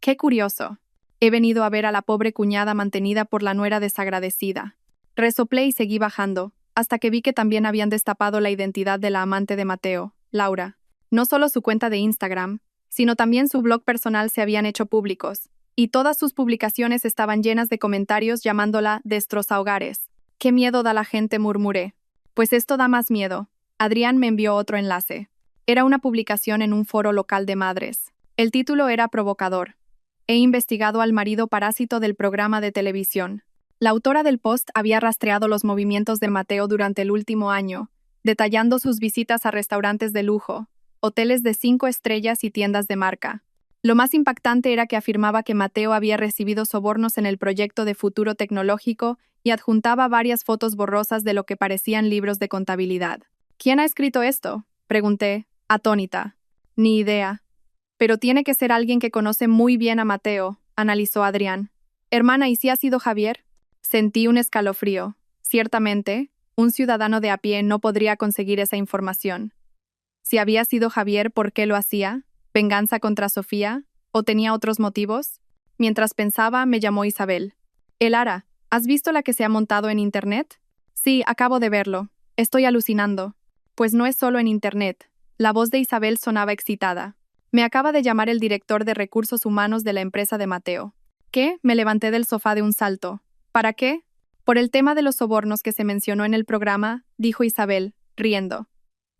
¡Qué curioso! He venido a ver a la pobre cuñada mantenida por la nuera desagradecida. Resoplé y seguí bajando, hasta que vi que también habían destapado la identidad de la amante de Mateo, Laura. No solo su cuenta de Instagram, sino también su blog personal se habían hecho públicos, y todas sus publicaciones estaban llenas de comentarios llamándola destrozahogares. ¡Qué miedo da la gente!, murmuré. Pues esto da más miedo. Adrián me envió otro enlace. Era una publicación en un foro local de madres. El título era provocador. He investigado al marido parásito del programa de televisión. La autora del post había rastreado los movimientos de Mateo durante el último año, detallando sus visitas a restaurantes de lujo, hoteles de 5 estrellas y tiendas de marca. Lo más impactante era que afirmaba que Mateo había recibido sobornos en el proyecto de Futuro Tecnológico y adjuntaba varias fotos borrosas de lo que parecían libros de contabilidad. ¿Quién ha escrito esto?, pregunté, atónita. Ni idea. Pero tiene que ser alguien que conoce muy bien a Mateo, analizó Adrián. Hermana, ¿y si ha sido Javier? Sentí un escalofrío. Ciertamente, un ciudadano de a pie no podría conseguir esa información. Si había sido Javier, ¿por qué lo hacía? ¿Venganza contra Sofía? ¿O tenía otros motivos? Mientras pensaba, me llamó Isabel. Elara, ¿has visto la que se ha montado en Internet? Sí, acabo de verlo. Estoy alucinando. Pues no es solo en Internet. La voz de Isabel sonaba excitada. Me acaba de llamar el director de recursos humanos de la empresa de Mateo. ¿Qué? Me levanté del sofá de un salto. ¿Para qué? Por el tema de los sobornos que se mencionó en el programa, dijo Isabel, riendo.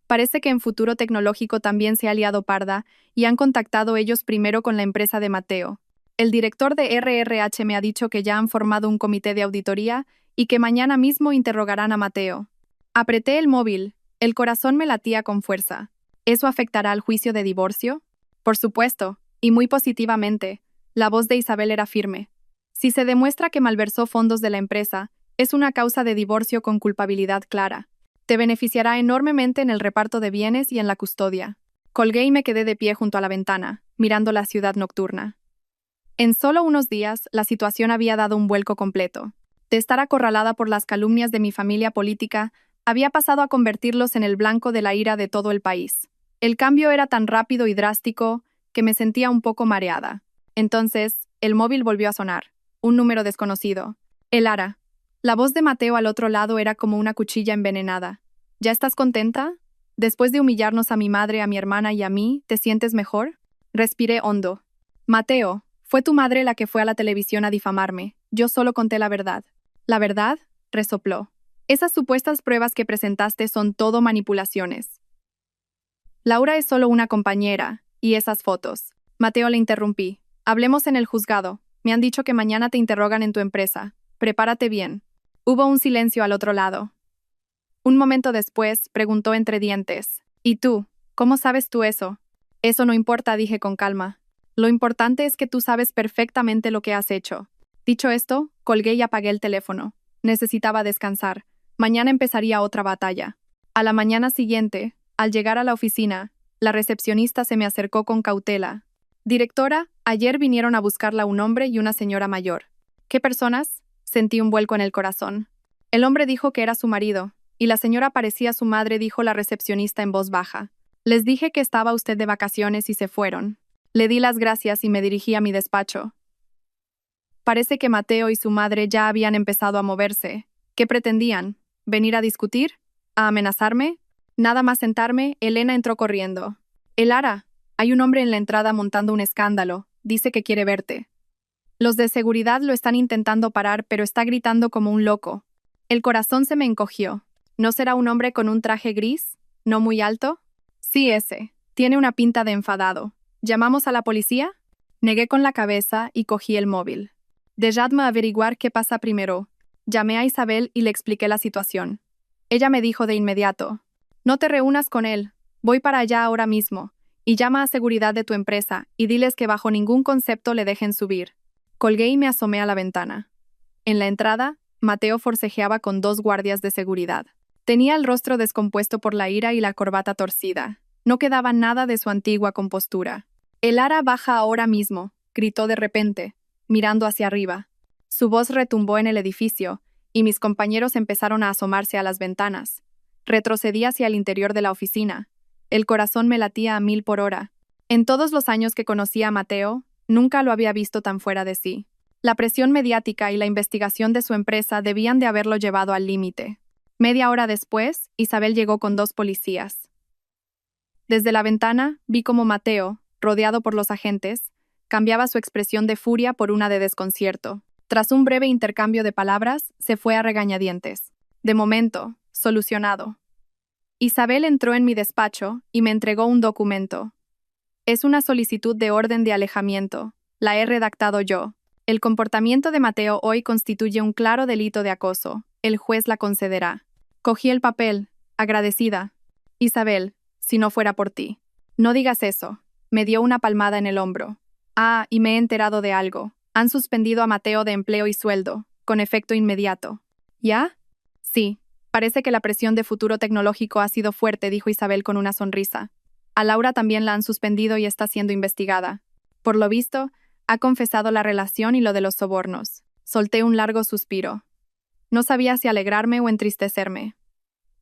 Parece que en Futuro Tecnológico también se ha liado parda y han contactado ellos primero con la empresa de Mateo. El director de RRH me ha dicho que ya han formado un comité de auditoría y que mañana mismo interrogarán a Mateo. Apreté el móvil. El corazón me latía con fuerza. ¿Eso afectará al juicio de divorcio? Por supuesto, y muy positivamente. La voz de Isabel era firme. Si se demuestra que malversó fondos de la empresa, es una causa de divorcio con culpabilidad clara. Te beneficiará enormemente en el reparto de bienes y en la custodia. Colgué y me quedé de pie junto a la ventana, mirando la ciudad nocturna. En solo unos días, la situación había dado un vuelco completo. De estar acorralada por las calumnias de mi familia política, había pasado a convertirlos en el blanco de la ira de todo el país. El cambio era tan rápido y drástico que me sentía un poco mareada. Entonces, el móvil volvió a sonar. Un número desconocido. Elara. La voz de Mateo al otro lado era como una cuchilla envenenada. ¿Ya estás contenta? Después de humillarnos a mi madre, a mi hermana y a mí, ¿te sientes mejor? Respiré hondo. Mateo, fue tu madre la que fue a la televisión a difamarme. Yo solo conté la verdad. ¿La verdad? Resopló. Esas supuestas pruebas que presentaste son todo manipulaciones. Laura es solo una compañera, y esas fotos. Mateo, le interrumpí. Hablemos en el juzgado. Me han dicho que mañana te interrogan en tu empresa. Prepárate bien. Hubo un silencio al otro lado. Un momento después, preguntó entre dientes. ¿Y tú? ¿Cómo sabes tú eso? Eso no importa, dije con calma. Lo importante es que tú sabes perfectamente lo que has hecho. Dicho esto, colgué y apagué el teléfono. Necesitaba descansar. Mañana empezaría otra batalla. A la mañana siguiente, al llegar a la oficina, la recepcionista se me acercó con cautela. Directora, ayer vinieron a buscarla un hombre y una señora mayor. ¿Qué personas? Sentí un vuelco en el corazón. El hombre dijo que era su marido, y la señora parecía su madre, dijo la recepcionista en voz baja. Les dije que estaba usted de vacaciones y se fueron. Le di las gracias y me dirigí a mi despacho. Parece que Mateo y su madre ya habían empezado a moverse. ¿Qué pretendían? ¿Venir a discutir? ¿A amenazarme? Nada más sentarme, Elena entró corriendo. Elara, hay un hombre en la entrada montando un escándalo. Dice que quiere verte. Los de seguridad lo están intentando parar, pero está gritando como un loco. El corazón se me encogió. ¿No será un hombre con un traje gris? ¿No muy alto? Sí, ese. Tiene una pinta de enfadado. ¿Llamamos a la policía? Negué con la cabeza y cogí el móvil. Dejadme averiguar qué pasa primero. Llamé a Isabel y le expliqué la situación. Ella me dijo de inmediato. No te reúnas con él. Voy para allá ahora mismo. Y llama a seguridad de tu empresa y diles que bajo ningún concepto le dejen subir. Colgué y me asomé a la ventana. En la entrada, Mateo forcejeaba con 2 guardias de seguridad. Tenía el rostro descompuesto por la ira y la corbata torcida. No quedaba nada de su antigua compostura. Elara, baja ahora mismo, gritó de repente, mirando hacia arriba. Su voz retumbó en el edificio, y mis compañeros empezaron a asomarse a las ventanas. Retrocedí hacia el interior de la oficina. El corazón me latía a 1000 por hora. En todos los años que conocía a Mateo, nunca lo había visto tan fuera de sí. La presión mediática y la investigación de su empresa debían de haberlo llevado al límite. Media hora después, Isabel llegó con 2 policías. Desde la ventana, vi cómo Mateo, rodeado por los agentes, cambiaba su expresión de furia por una de desconcierto. Tras un breve intercambio de palabras, se fue a regañadientes. De momento, solucionado. Isabel entró en mi despacho y me entregó un documento. Es una solicitud de orden de alejamiento. La he redactado yo. El comportamiento de Mateo hoy constituye un claro delito de acoso. El juez la concederá. Cogí el papel, agradecida. Isabel, si no fuera por ti. No digas eso. Me dio una palmada en el hombro. Ah, y me he enterado de algo. Han suspendido a Mateo de empleo y sueldo, con efecto inmediato. ¿Ya? Sí. Parece que la presión de Futuro Tecnológico ha sido fuerte, dijo Isabel con una sonrisa. A Laura también la han suspendido y está siendo investigada. Por lo visto, Ha confesado la relación y lo de los sobornos. Solté un largo suspiro. No sabía si alegrarme o entristecerme.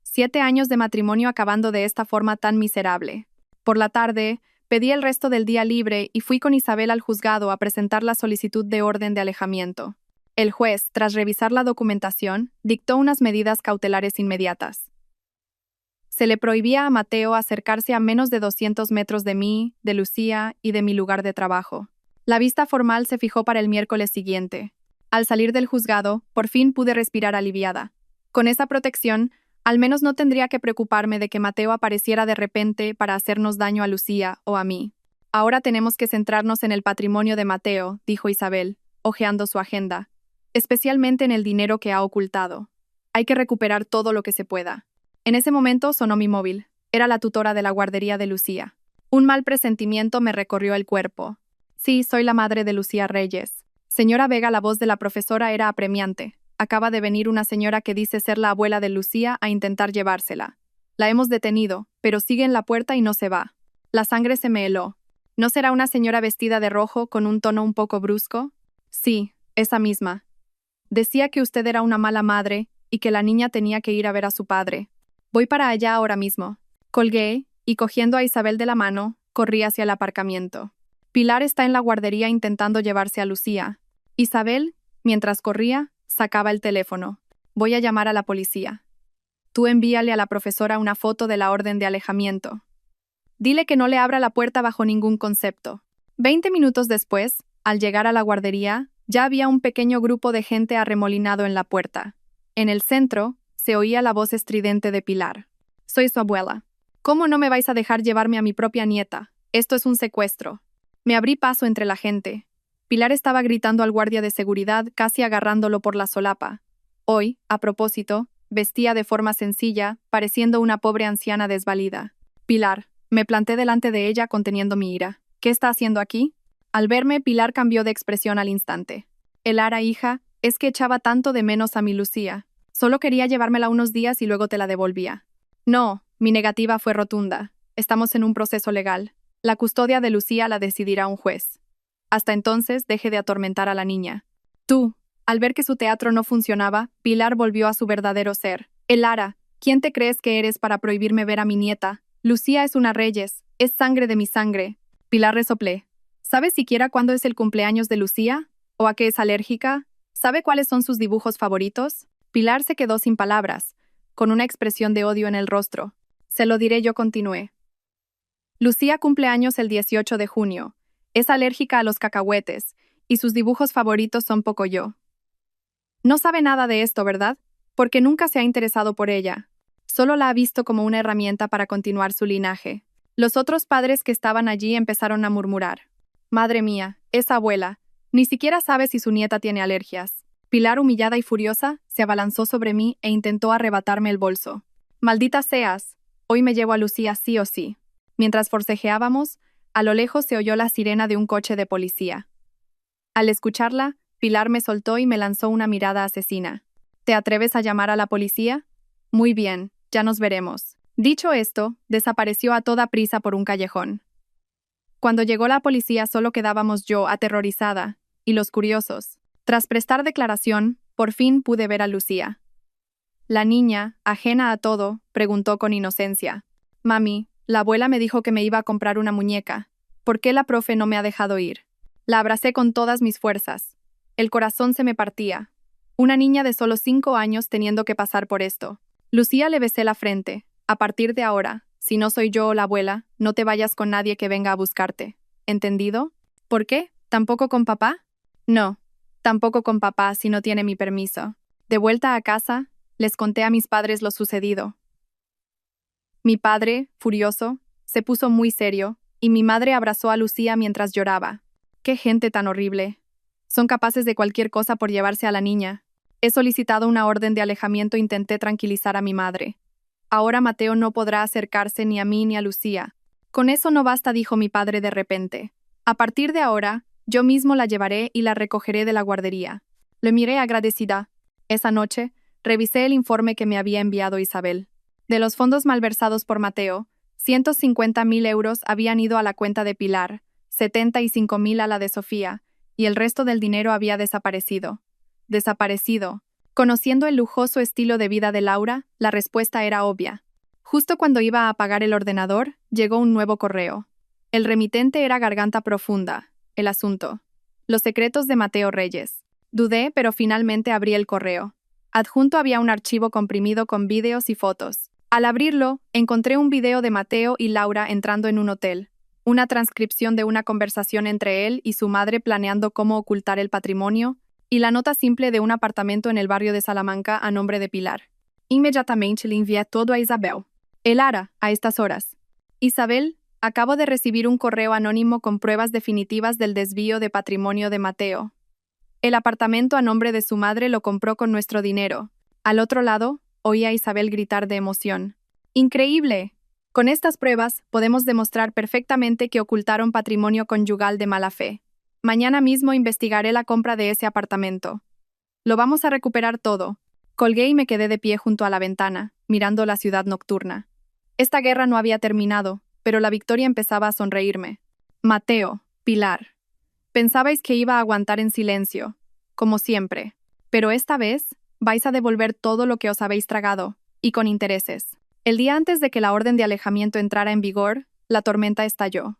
7 años de matrimonio acabando de esta forma tan miserable. Por la tarde, pedí el resto del día libre y fui con Isabel al juzgado a presentar la solicitud de orden de alejamiento. El juez, tras revisar la documentación, dictó unas medidas cautelares inmediatas. Se le prohibía a Mateo acercarse a menos de 200 metros de mí, de Lucía y de mi lugar de trabajo. La vista formal se fijó para el miércoles siguiente. Al salir del juzgado, por fin pude respirar aliviada. Con esa protección, al menos no tendría que preocuparme de que Mateo apareciera de repente para hacernos daño a Lucía o a mí. Ahora tenemos que centrarnos en el patrimonio de Mateo, dijo Isabel, hojeando su agenda, especialmente en el dinero que ha ocultado. Hay que recuperar todo lo que se pueda. En ese momento sonó mi móvil. Era la tutora de la guardería de Lucía. Un mal presentimiento me recorrió el cuerpo. Sí, soy la madre de Lucía Reyes. Señora Vega, la voz de la profesora era apremiante. Acaba de venir una señora que dice ser la abuela de Lucía a intentar llevársela. La hemos detenido, pero sigue en la puerta y no se va. La sangre se me heló. ¿No será una señora vestida de rojo con un tono un poco brusco? Sí, esa misma. Decía que usted era una mala madre y que la niña tenía que ir a ver a su padre. Voy para allá ahora mismo. Colgué y, cogiendo a Isabel de la mano, corrí hacia el aparcamiento. Pilar está en la guardería intentando llevarse a Lucía. Isabel, mientras corría, sacaba el teléfono. Voy a llamar a la policía. Tú envíale a la profesora una foto de la orden de alejamiento. Dile que no le abra la puerta bajo ningún concepto. 20 minutos después, al llegar a la guardería, ya había un pequeño grupo de gente arremolinado en la puerta. En el centro, se oía la voz estridente de Pilar. Soy su abuela. ¿Cómo no me vais a dejar llevarme a mi propia nieta? Esto es un secuestro. Me abrí paso entre la gente. Pilar estaba gritando al guardia de seguridad, casi agarrándolo por la solapa. Hoy, a propósito, vestía de forma sencilla, pareciendo una pobre anciana desvalida. Pilar, me planté delante de ella conteniendo mi ira. ¿Qué está haciendo aquí? Al verme, Pilar cambió de expresión al instante. Elara, hija, es que echaba tanto de menos a mi Lucía. Solo quería llevármela unos días y luego te la devolvía. No, mi negativa fue rotunda. Estamos en un proceso legal. La custodia de Lucía la decidirá un juez. Hasta entonces, deje de atormentar a la niña. Tú. Al ver que su teatro no funcionaba, Pilar volvió a su verdadero ser. Elara, ¿quién te crees que eres para prohibirme ver a mi nieta? Lucía es una Reyes, es sangre de mi sangre. Pilar resoplé. ¿Sabes siquiera cuándo es el cumpleaños de Lucía? ¿O a qué es alérgica? ¿Sabe cuáles son sus dibujos favoritos? Pilar se quedó sin palabras, con una expresión de odio en el rostro. Se lo diré, yo continué. Lucía cumple años el 18 de junio. Es alérgica a los cacahuetes, y sus dibujos favoritos son Pocoyo. No sabe nada de esto, ¿verdad? Porque nunca se ha interesado por ella. Solo la ha visto como una herramienta para continuar su linaje. Los otros padres que estaban allí empezaron a murmurar. Madre mía, esa abuela. Ni siquiera sabe si su nieta tiene alergias. Pilar, humillada y furiosa, se abalanzó sobre mí e intentó arrebatarme el bolso. Maldita seas. Hoy me llevo a Lucía sí o sí. Mientras forcejeábamos, a lo lejos se oyó la sirena de un coche de policía. Al escucharla, Pilar me soltó y me lanzó una mirada asesina. ¿Te atreves a llamar a la policía? Muy bien, ya nos veremos. Dicho esto, desapareció a toda prisa por un callejón. Cuando llegó la policía solo quedábamos yo, aterrorizada, y los curiosos. Tras prestar declaración, por fin pude ver a Lucía. La niña, ajena a todo, preguntó con inocencia. Mami, la abuela me dijo que me iba a comprar una muñeca. ¿Por qué la profe no me ha dejado ir? La abracé con todas mis fuerzas. El corazón se me partía. Una niña de solo 5 años teniendo que pasar por esto. Lucía le besé la frente. A partir de ahora, si no soy yo o la abuela, no te vayas con nadie que venga a buscarte. ¿Entendido? ¿Por qué? ¿Tampoco con papá? No, tampoco con papá si no tiene mi permiso. De vuelta a casa, les conté a mis padres lo sucedido. Mi padre, furioso, se puso muy serio, y mi madre abrazó a Lucía mientras lloraba. ¡Qué gente tan horrible! Son capaces de cualquier cosa por llevarse a la niña. He solicitado una orden de alejamiento e intenté tranquilizar a mi madre. Ahora Mateo no podrá acercarse ni a mí ni a Lucía. Con eso no basta, dijo mi padre de repente. A partir de ahora, yo mismo la llevaré y la recogeré de la guardería. Le miré agradecida. Esa noche, revisé el informe que me había enviado Isabel. De los fondos malversados por Mateo, 150.000 euros habían ido a la cuenta de Pilar, 75.000 a la de Sofía, y el resto del dinero había desaparecido. Desaparecido. Conociendo el lujoso estilo de vida de Laura, la respuesta era obvia. Justo cuando iba a apagar el ordenador, llegó un nuevo correo. El remitente era Garganta Profunda. El asunto. Los secretos de Mateo Reyes. Dudé, pero finalmente abrí el correo. Adjunto había un archivo comprimido con vídeos y fotos. Al abrirlo, encontré un video de Mateo y Laura entrando en un hotel, una transcripción de una conversación entre él y su madre planeando cómo ocultar el patrimonio, y la nota simple de un apartamento en el barrio de Salamanca a nombre de Pilar. Inmediatamente le envié todo a Isabel. Lara, a estas horas. Isabel, acabo de recibir un correo anónimo con pruebas definitivas del desvío de patrimonio de Mateo. El apartamento a nombre de su madre lo compró con nuestro dinero. Al otro lado, oí a Isabel gritar de emoción. ¡Increíble! Con estas pruebas, podemos demostrar perfectamente que ocultaron patrimonio conyugal de mala fe. Mañana mismo investigaré la compra de ese apartamento. Lo vamos a recuperar todo. Colgué y me quedé de pie junto a la ventana, mirando la ciudad nocturna. Esta guerra no había terminado, pero la victoria empezaba a sonreírme. Mateo, Pilar. Pensabais que iba a aguantar en silencio, como siempre, pero esta vez vais a devolver todo lo que os habéis tragado, y con intereses. El día antes de que la orden de alejamiento entrara en vigor, la tormenta estalló.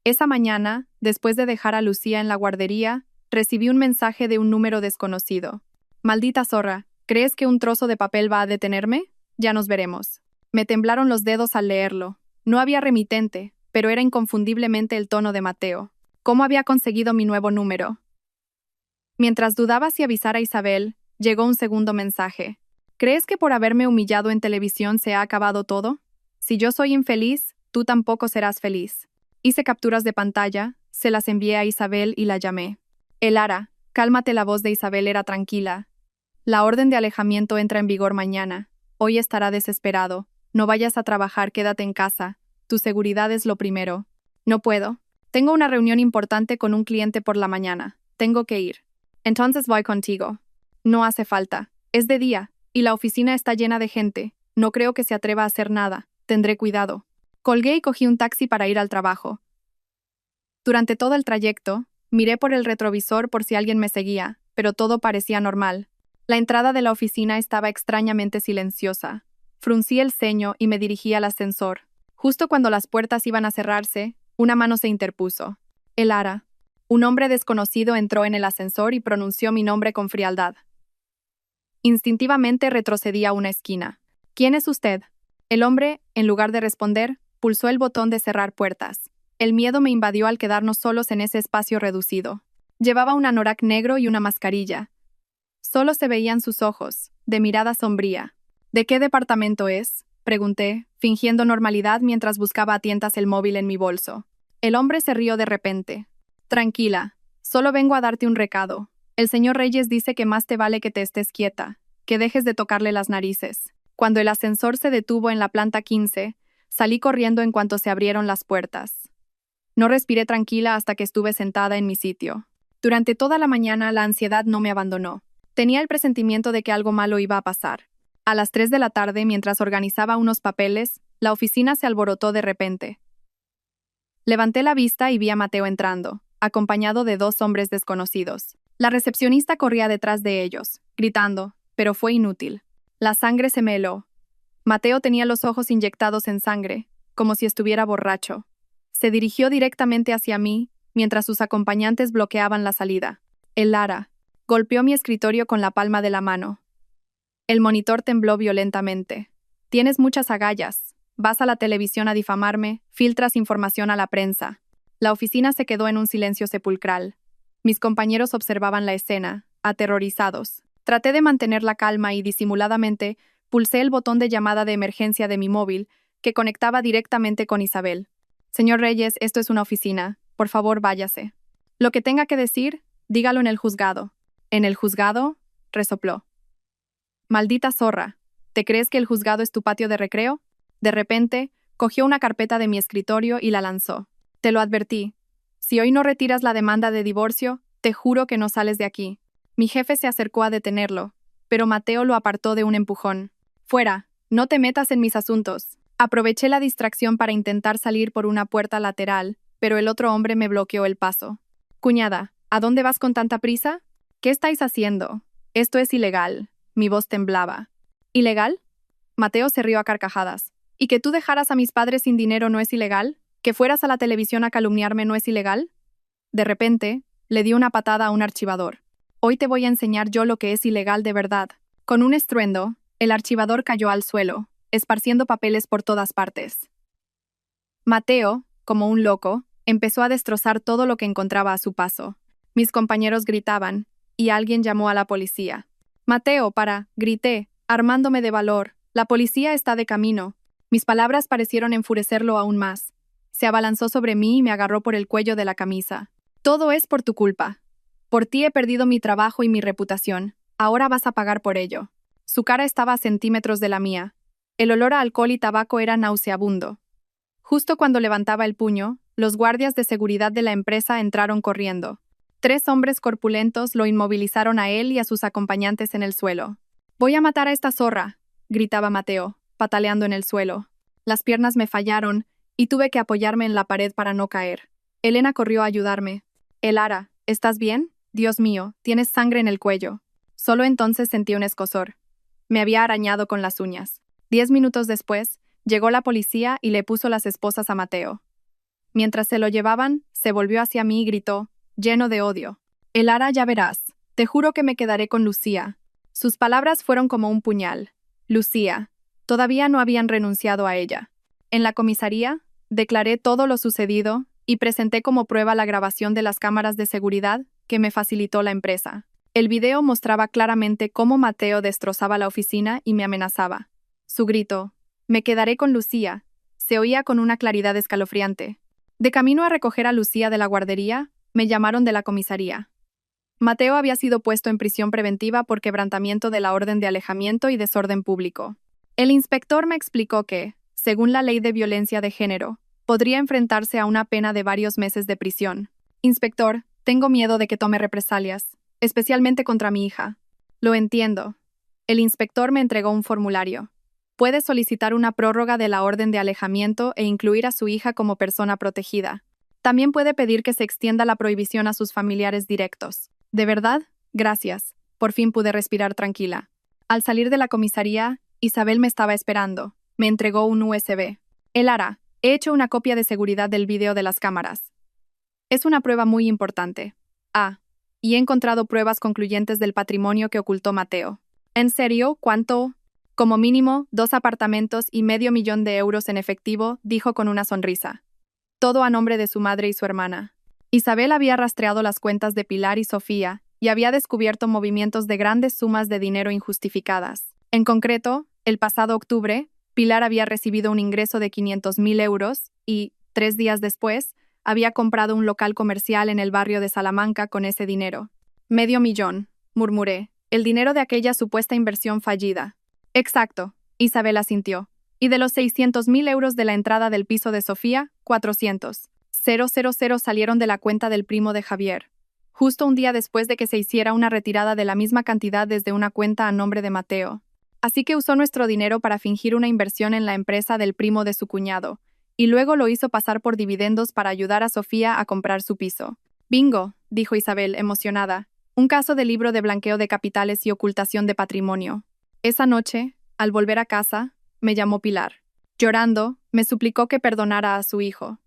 Esa mañana, después de dejar a Lucía en la guardería, recibí un mensaje de un número desconocido. Maldita zorra, ¿crees que un trozo de papel va a detenerme? Ya nos veremos. Me temblaron los dedos al leerlo. No había remitente, pero era inconfundiblemente el tono de Mateo. ¿Cómo había conseguido mi nuevo número? Mientras dudaba si avisar a Isabel, llegó un segundo mensaje. ¿Crees que por haberme humillado en televisión se ha acabado todo? Si yo soy infeliz, tú tampoco serás feliz. Hice capturas de pantalla, se las envié a Isabel y la llamé. Lara, cálmate. La voz de Isabel era tranquila. La orden de alejamiento entra en vigor mañana. Hoy estará desesperado. No vayas a trabajar, quédate en casa. Tu seguridad es lo primero. No puedo. Tengo una reunión importante con un cliente por la mañana. Tengo que ir. Entonces voy contigo. No hace falta. Es de día, y la oficina está llena de gente. No creo que se atreva a hacer nada. Tendré cuidado. Colgué y cogí un taxi para ir al trabajo. Durante todo el trayecto, miré por el retrovisor por si alguien me seguía, pero todo parecía normal. La entrada de la oficina estaba extrañamente silenciosa. Fruncí el ceño y me dirigí al ascensor. Justo cuando las puertas iban a cerrarse, una mano se interpuso. Lara. Un hombre desconocido entró en el ascensor y pronunció mi nombre con frialdad. Instintivamente retrocedí a una esquina. ¿Quién es usted? El hombre, en lugar de responder, pulsó el botón de cerrar puertas. El miedo me invadió al quedarnos solos en ese espacio reducido. Llevaba un anorak negro y una mascarilla. Solo se veían sus ojos, de mirada sombría. ¿De qué departamento es?, pregunté, fingiendo normalidad mientras buscaba a tientas el móvil en mi bolso. El hombre se rió de repente. Tranquila, solo vengo a darte un recado. El señor Reyes dice que más te vale que te estés quieta, que dejes de tocarle las narices. Cuando el ascensor se detuvo en la planta 15, salí corriendo en cuanto se abrieron las puertas. No respiré tranquila hasta que estuve sentada en mi sitio. Durante toda la mañana la ansiedad no me abandonó. Tenía el presentimiento de que algo malo iba a pasar. A las 3 de la tarde, mientras organizaba unos papeles, la oficina se alborotó de repente. Levanté la vista y vi a Mateo entrando, acompañado de 2 hombres desconocidos. La recepcionista corría detrás de ellos, gritando, pero fue inútil. La sangre se me heló. Mateo tenía los ojos inyectados en sangre, como si estuviera borracho. Se dirigió directamente hacia mí, mientras sus acompañantes bloqueaban la salida. Lara. Golpeó mi escritorio con la palma de la mano. El monitor tembló violentamente. Tienes muchas agallas. Vas a la televisión a difamarme, filtras información a la prensa. La oficina se quedó en un silencio sepulcral. Mis compañeros observaban la escena, aterrorizados. Traté de mantener la calma y disimuladamente pulsé el botón de llamada de emergencia de mi móvil, que conectaba directamente con Isabel. Señor Reyes, esto es una oficina. Por favor, váyase. Lo que tenga que decir, dígalo en el juzgado. ¿En el juzgado?, resopló. Maldita zorra. ¿Te crees que el juzgado es tu patio de recreo? De repente, cogió una carpeta de mi escritorio y la lanzó. Te lo advertí. Si hoy no retiras la demanda de divorcio, te juro que no sales de aquí. Mi jefe se acercó a detenerlo, pero Mateo lo apartó de un empujón. Fuera, no te metas en mis asuntos. Aproveché la distracción para intentar salir por una puerta lateral, pero el otro hombre me bloqueó el paso. Cuñada, ¿A dónde vas con tanta prisa? ¿Qué estáis haciendo? Esto es ilegal. Mi voz temblaba. ¿Ilegal? Mateo se rió a carcajadas. ¿Y que tú dejaras a mis padres sin dinero no es ilegal? ¿Que fueras a la televisión a calumniarme no es ilegal? De repente, le dio una patada a un archivador. Hoy te voy a enseñar yo lo que es ilegal de verdad. Con un estruendo, el archivador cayó al suelo, esparciendo papeles por todas partes. Mateo, como un loco, empezó a destrozar todo lo que encontraba a su paso. Mis compañeros gritaban, y alguien llamó a la policía. Mateo, grité, armándome de valor. La policía está de camino. Mis palabras parecieron enfurecerlo aún más. Se abalanzó sobre mí y me agarró por el cuello de la camisa. Todo es por tu culpa. Por ti he perdido mi trabajo y mi reputación. Ahora vas a pagar por ello. Su cara estaba a centímetros de la mía. El olor a alcohol y tabaco era nauseabundo. Justo cuando levantaba el puño, los guardias de seguridad de la empresa entraron corriendo. 3 hombres corpulentos lo inmovilizaron a él y a sus acompañantes en el suelo. «Voy a matar a esta zorra», gritaba Mateo, pataleando en el suelo. Las piernas me fallaron y tuve que apoyarme en la pared para no caer. Elena corrió a ayudarme. «Elara, ¿estás bien? Dios mío, tienes sangre en el cuello». Solo entonces sentí un escozor. Me había arañado con las uñas. 10 minutos después, llegó la policía y le puso las esposas a Mateo. Mientras se lo llevaban, se volvió hacia mí y gritó, lleno de odio. «Elara, ya verás. Te juro que me quedaré con Lucía». Sus palabras fueron como un puñal. Lucía. Todavía no habían renunciado a ella. En la comisaría, declaré todo lo sucedido y presenté como prueba la grabación de las cámaras de seguridad que me facilitó la empresa. El video mostraba claramente cómo Mateo destrozaba la oficina y me amenazaba. Su grito, «Me quedaré con Lucía», se oía con una claridad escalofriante. De camino a recoger a Lucía de la guardería, me llamaron de la comisaría. Mateo había sido puesto en prisión preventiva por quebrantamiento de la orden de alejamiento y desorden público. El inspector me explicó que, según la ley de violencia de género, podría enfrentarse a una pena de varios meses de prisión. «Inspector, tengo miedo de que tome represalias, especialmente contra mi hija». «Lo entiendo». El inspector me entregó un formulario. Puede solicitar una prórroga de la orden de alejamiento e incluir a su hija como persona protegida. También puede pedir que se extienda la prohibición a sus familiares directos. ¿De verdad? Gracias. Por fin pude respirar tranquila. Al salir de la comisaría, Isabel me estaba esperando. Me entregó un USB. «Elara, he hecho una copia de seguridad del video de las cámaras. Es una prueba muy importante. Y he encontrado pruebas concluyentes del patrimonio que ocultó Mateo». «¿En serio? ¿Cuánto?» «Como mínimo, 2 apartamentos y $500,000 en efectivo», dijo con una sonrisa. Todo a nombre de su madre y su hermana. Isabel había rastreado las cuentas de Pilar y Sofía y había descubierto movimientos de grandes sumas de dinero injustificadas. En concreto, el pasado octubre, Pilar había recibido un ingreso de $500,000 y, 3 días después, había comprado un local comercial en el barrio de Salamanca con ese dinero. $500,000, murmuré, el dinero de aquella supuesta inversión fallida. Exacto, Isabel asintió. Y de los $600,000 de la entrada del piso de Sofía, 400,000 salieron de la cuenta del primo de Javier, justo un día después de que se hiciera una retirada de la misma cantidad desde una cuenta a nombre de Mateo. Así que usó nuestro dinero para fingir una inversión en la empresa del primo de su cuñado, y luego lo hizo pasar por dividendos para ayudar a Sofía a comprar su piso. «Bingo», dijo Isabel, emocionada. «Un caso de libro de blanqueo de capitales y ocultación de patrimonio». Esa noche, al volver a casa, me llamó Pilar. Llorando, me suplicó que perdonara a su hijo.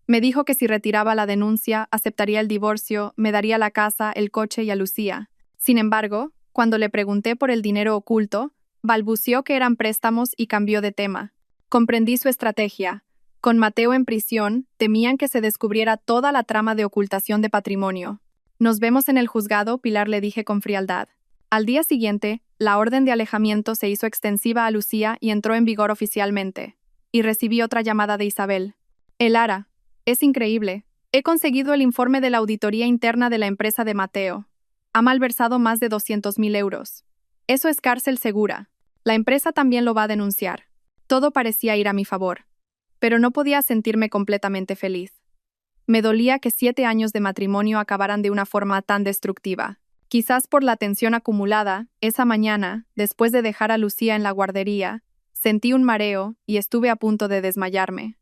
Me dijo que si retiraba la denuncia, aceptaría el divorcio, me daría la casa, el coche y a Lucía. Sin embargo, cuando le pregunté por el dinero oculto, balbuceó que eran préstamos y cambió de tema. Comprendí su estrategia. Con Mateo en prisión, temían que se descubriera toda la trama de ocultación de patrimonio. «Nos vemos en el juzgado», Pilar le dije con frialdad. Al día siguiente, la orden de alejamiento se hizo extensiva a Lucía y entró en vigor oficialmente. Y recibí otra llamada de Isabel. «Elara, es increíble. He conseguido el informe de la auditoría interna de la empresa de Mateo. Ha malversado más de $200,000. Eso es cárcel segura. La empresa también lo va a denunciar». Todo parecía ir a mi favor. Pero no podía sentirme completamente feliz. Me dolía que 7 años de matrimonio acabaran de una forma tan destructiva. Quizás por la tensión acumulada, esa mañana, después de dejar a Lucía en la guardería, sentí un mareo y estuve a punto de desmayarme.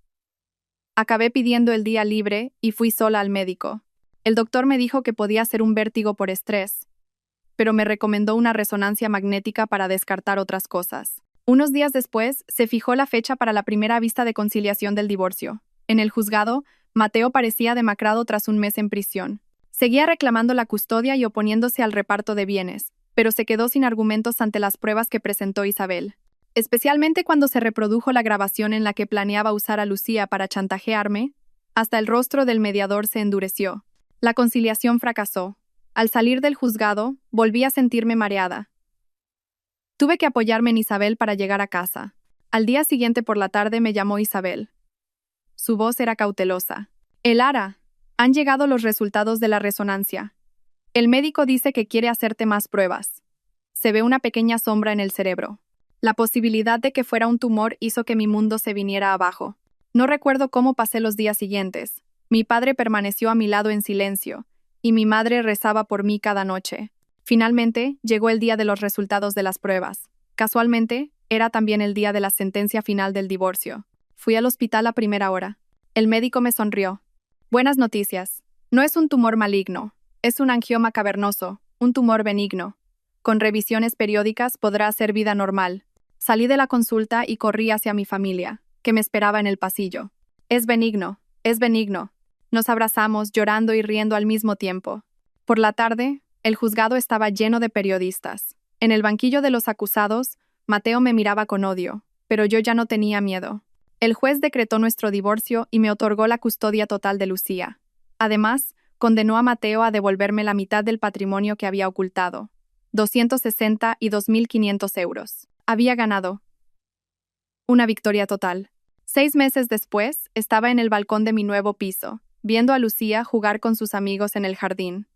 Acabé pidiendo el día libre y fui sola al médico. El doctor me dijo que podía ser un vértigo por estrés, pero me recomendó una resonancia magnética para descartar otras cosas. Unos días después, se fijó la fecha para la primera vista de conciliación del divorcio. En el juzgado, Mateo parecía demacrado tras un mes en prisión. Seguía reclamando la custodia y oponiéndose al reparto de bienes, pero se quedó sin argumentos ante las pruebas que presentó Isabel. Especialmente cuando se reprodujo la grabación en la que planeaba usar a Lucía para chantajearme, hasta el rostro del mediador se endureció. La conciliación fracasó. Al salir del juzgado, volví a sentirme mareada. Tuve que apoyarme en Isabel para llegar a casa. Al día siguiente por la tarde me llamó Isabel. Su voz era cautelosa. Elara, han llegado los resultados de la resonancia. El médico dice que quiere hacerte más pruebas. Se ve una pequeña sombra en el cerebro. La posibilidad de que fuera un tumor hizo que mi mundo se viniera abajo. No recuerdo cómo pasé los días siguientes. Mi padre permaneció a mi lado en silencio, y mi madre rezaba por mí cada noche. Finalmente, llegó el día de los resultados de las pruebas. Casualmente, era también el día de la sentencia final del divorcio. Fui al hospital a primera hora. El médico me sonrió. Buenas noticias. No es un tumor maligno. Es un angioma cavernoso, un tumor benigno. Con revisiones periódicas podrá hacer vida normal. Salí de la consulta y corrí hacia mi familia, que me esperaba en el pasillo. Es benigno, es benigno. Nos abrazamos, llorando y riendo al mismo tiempo. Por la tarde, el juzgado estaba lleno de periodistas. En el banquillo de los acusados, Mateo me miraba con odio, pero yo ya no tenía miedo. El juez decretó nuestro divorcio y me otorgó la custodia total de Lucía. Además, condenó a Mateo a devolverme la mitad del patrimonio que había ocultado, 260 y 2.500 euros. Había ganado. Una victoria total. 6 meses después, estaba en el balcón de mi nuevo piso, viendo a Lucía jugar con sus amigos en el jardín.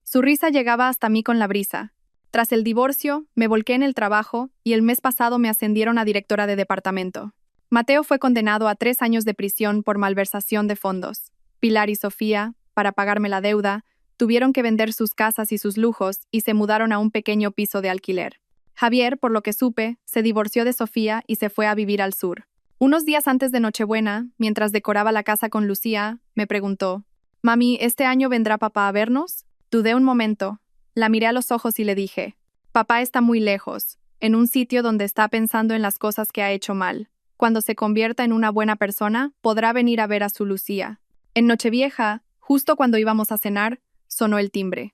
Su risa llegaba hasta mí con la brisa. Tras el divorcio, me volqué en el trabajo y el mes pasado me ascendieron a directora de departamento. Mateo fue condenado a 3 años de prisión por malversación de fondos. Pilar y Sofía, para pagarme la deuda, tuvieron que vender sus casas y sus lujos y se mudaron a un pequeño piso de alquiler. Javier, por lo que supe, se divorció de Sofía y se fue a vivir al sur. Unos días antes de Nochebuena, mientras decoraba la casa con Lucía, me preguntó: «Mami, ¿este año vendrá papá a vernos?» Dudé un momento. La miré a los ojos y le dije: «Papá está muy lejos, en un sitio donde está pensando en las cosas que ha hecho mal. Cuando se convierta en una buena persona, podrá venir a ver a su Lucía». En Nochevieja, justo cuando íbamos a cenar, sonó el timbre.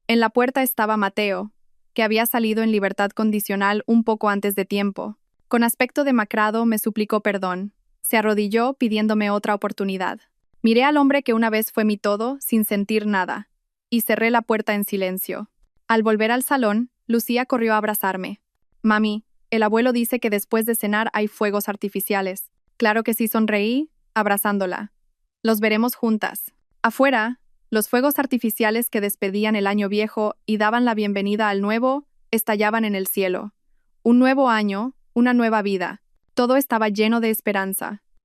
En la puerta estaba Mateo, que había salido en libertad condicional un poco antes de tiempo. Con aspecto demacrado me suplicó perdón. Se arrodilló pidiéndome otra oportunidad. Miré al hombre que una vez fue mi todo, sin sentir nada, y cerré la puerta en silencio. Al volver al salón, Lucía corrió a abrazarme. «Mami, el abuelo dice que después de cenar hay fuegos artificiales». «Claro que sí», sonreí, abrazándola. «Los veremos juntas». Afuera, los fuegos artificiales que despedían el año viejo y daban la bienvenida al nuevo, estallaban en el cielo. Un nuevo año, una nueva vida. Todo estaba lleno de esperanza.